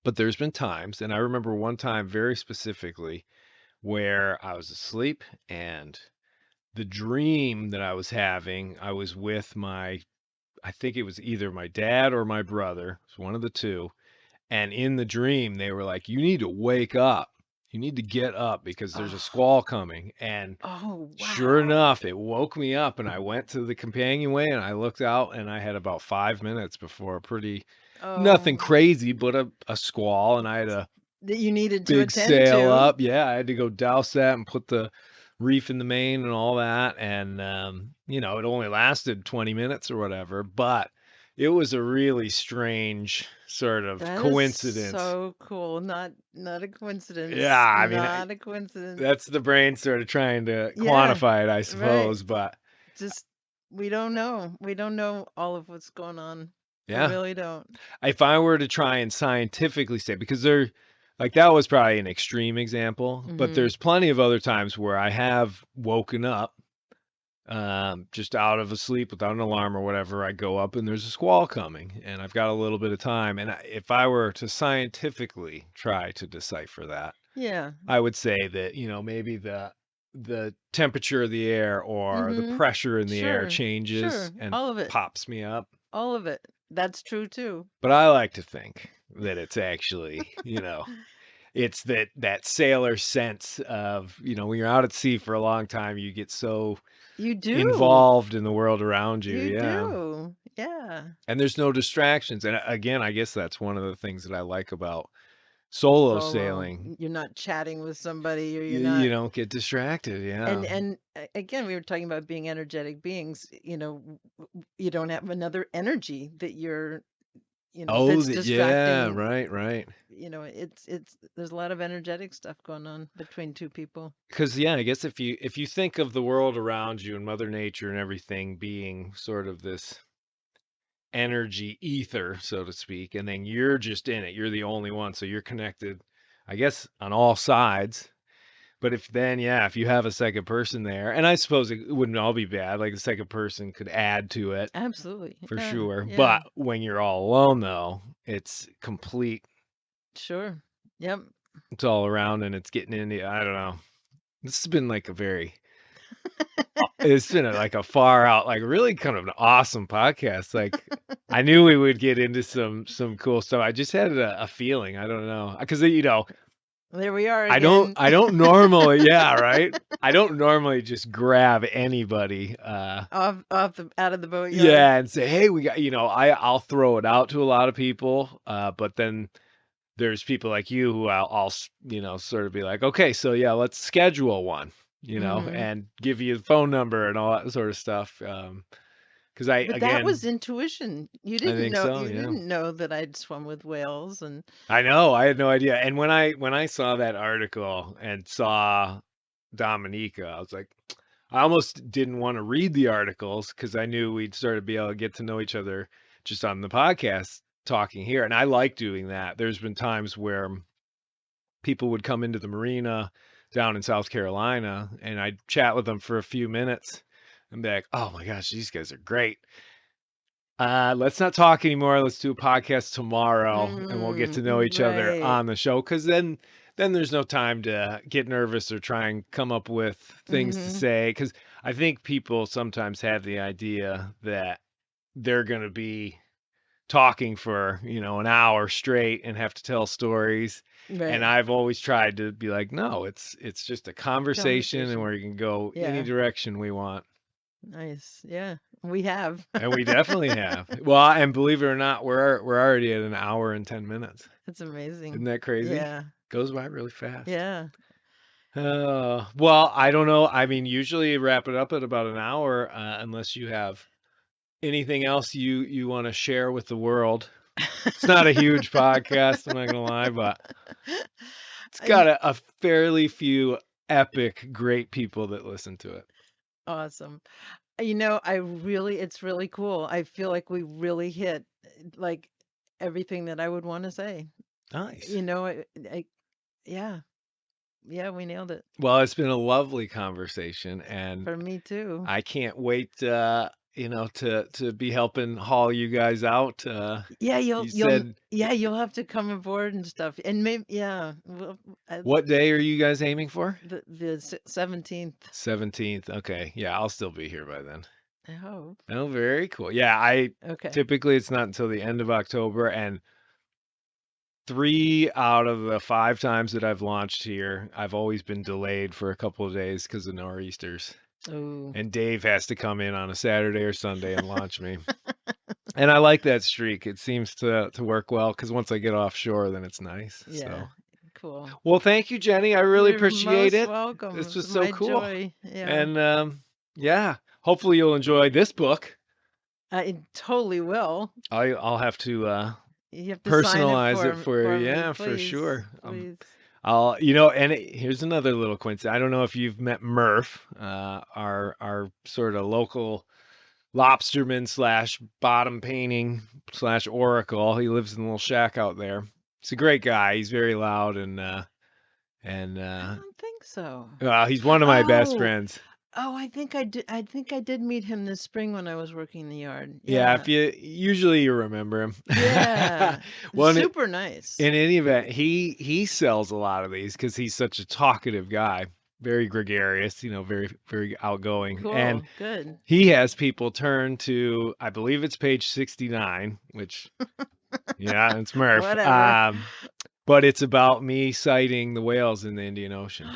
But there's been times, and I remember one time very specifically where I was asleep and the dream that I was having, I was with I think it was either my dad or my brother, it's one of the two. And in the dream, they were like, you need to wake up. You need to get up because there's a Oh, squall coming. And oh sure wow. enough, it woke me up and I went to the companionway and I looked out and I had about 5 minutes before nothing Oh, crazy, but a squall. And I had a that you needed to big attend sail to. up. Yeah, I had to go douse that and put the reef in the main and all that. And it only lasted 20 minutes or whatever, but it was a really strange sort of That is coincidence. so cool. Not a coincidence. Yeah, I mean, Not a coincidence. that's the brain sort of trying to Yeah, quantify it, I right. suppose. But Just we don't know. We don't know all of what's going on. We yeah, really don't. if I were to try and scientifically say, because like that was probably an extreme example, but Mhm. there's plenty of other times where I have woken up just out of a sleep without an alarm or whatever. I go up and there's a squall coming and I've got a little bit of time. And if I were to scientifically try to decipher that, Yeah. I would say that, maybe the temperature of the air or the Mhm. pressure in the air Sure. changes Sure. and All of it. pops me up. All of it. That's true too. But I like to think that it's actually, it's that sailor sense of, when you're out at sea for a long time, you get so You do. involved in the world around you. You Yeah. do. Yeah. And there's no distractions. And again, I guess that's one of the things that I like about solo sailing. You're not chatting with somebody or You, you're not. you don't get distracted. Yeah. And again, we were talking about being energetic beings. You don't have another energy that you're, Oh, that's yeah, distracting. right. It's there's a lot of energetic stuff going on between two people. Because yeah, I guess if you think of the world around you and Mother Nature and everything being sort of this energy ether, so to speak, and then you're just in it, you're the only one, so you're connected, I guess, on all sides. But if you have a second person there, and I suppose it wouldn't all be bad, like the second person could add to it Absolutely. for Yeah. sure. Yeah. But when you're all alone, though, it's complete. Sure. Yep. It's all around, and it's getting into. I don't know. This has been like it's been like a far out, like really kind of an awesome podcast. Like I knew we would get into some cool stuff. I just had a feeling. I don't know because There we are I don't again. I don't normally, yeah, right? I don't normally just grab anybody Off the out of the boatyard. yeah, and say, "Hey, we got," I'll throw it out to a lot of people, but then there's people like you who I'll sort of be like, "Okay, so yeah, let's schedule one," Mhm. and give you the phone number and all that sort of stuff. 'Cause But that was again, intuition. I think so, You yeah. didn't know that I'd swum with whales and I know, I had no idea, and when I saw that article and saw Dominica, I was like, I almost didn't wanna read the articles because I knew we'd sort of be able to get to know each other just on the podcast talking here, and I like doing that. There's been times where people would come into the marina down in South Carolina, and I'd chat with them for a few minutes and be like, "Oh my gosh, these guys are great. Let's not talk anymore. Let's do a podcast tomorrow, and we'll get to know each other right. on the show." Because then there's no time to get nervous or try and come up with things to Mhm. say. Because I think people sometimes have the idea that they're going to be talking for an hour straight and have to tell stories. And Right. I've always tried to be like, no, it's just a conversation, and Conversation. where you can go any Yeah. direction we want. Nice. Yeah. We have. And we definitely have. Well, and believe it or not, we're already at an hour and 10 minutes. That's amazing. Isn't that crazy? Yeah. Goes by really fast. Yeah. Well, I don't know. I mean, usually wrap it up at about an hour, unless you have anything else you want to share with the world. It's not a huge podcast, I'm not gonna lie, but it's got I, a fairly few epic, great people that listen to it. awesome. It's really cool. I feel like we really hit like everything that I would want to say. Nice. You know, yeah. Yeah, we nailed it. Well, it's been a lovely conversation, and For me too. I can't wait, to be helping haul you guys out. Yeah, You said, you'll have to come aboard and stuff. And maybe yeah, well, what day are you guys aiming for? the 17th, 17th. Okay. Yeah, I'll still be here by then. I hope. Oh, very cool. Yeah, I Okay. typically it's not until the end of October, and 3 out of the 5 times that I've launched here, I've always been delayed for a couple of days because of nor'easters. Oh, And Dave has to come in on a Saturday or Sunday and launch me. And I like that streak. It seems to work well because once I get offshore, then it's nice. yeah. So, Cool. well, thank you, Jenny. I really You're appreciate most it. welcome. This It's was so my cool. joy. Yeah. And yeah, hopefully you'll enjoy this book. I totally will. I'll have to You have to sign it personalize it for you. for me, Yeah, for please. sure. Please. Here's another little coincidence. I don't know if you've met Murph, our sort of local lobsterman slash bottom painting slash oracle. He lives in a little shack out there. He's a great guy. He's very loud and I don't think so. he's one of my best Oh, friends. oh, I think I did meet him this spring when I was working the yard. Yeah, Yeah. if you remember him. Yeah. Well, Super nice. in any event, he sells a lot of these because he's such a talkative guy, very gregarious, very very outgoing, and Cool. Good. he has people turn to, I believe it's page 69, which yeah, it's Murph. Whatever. But it's about me sighting the whales in the Indian Ocean.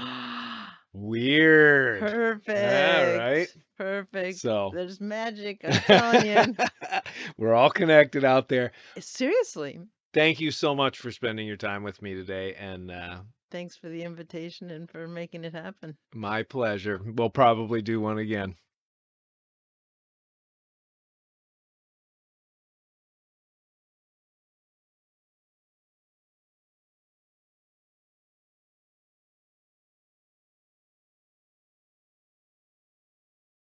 Weird. Yeah, right. Perfect. Perfect. So There's magic. I'm telling you. we're all connected out there. Seriously. Thank you so much for spending your time with me today, and Thanks for the invitation and for making it happen. my pleasure. We'll probably do one again.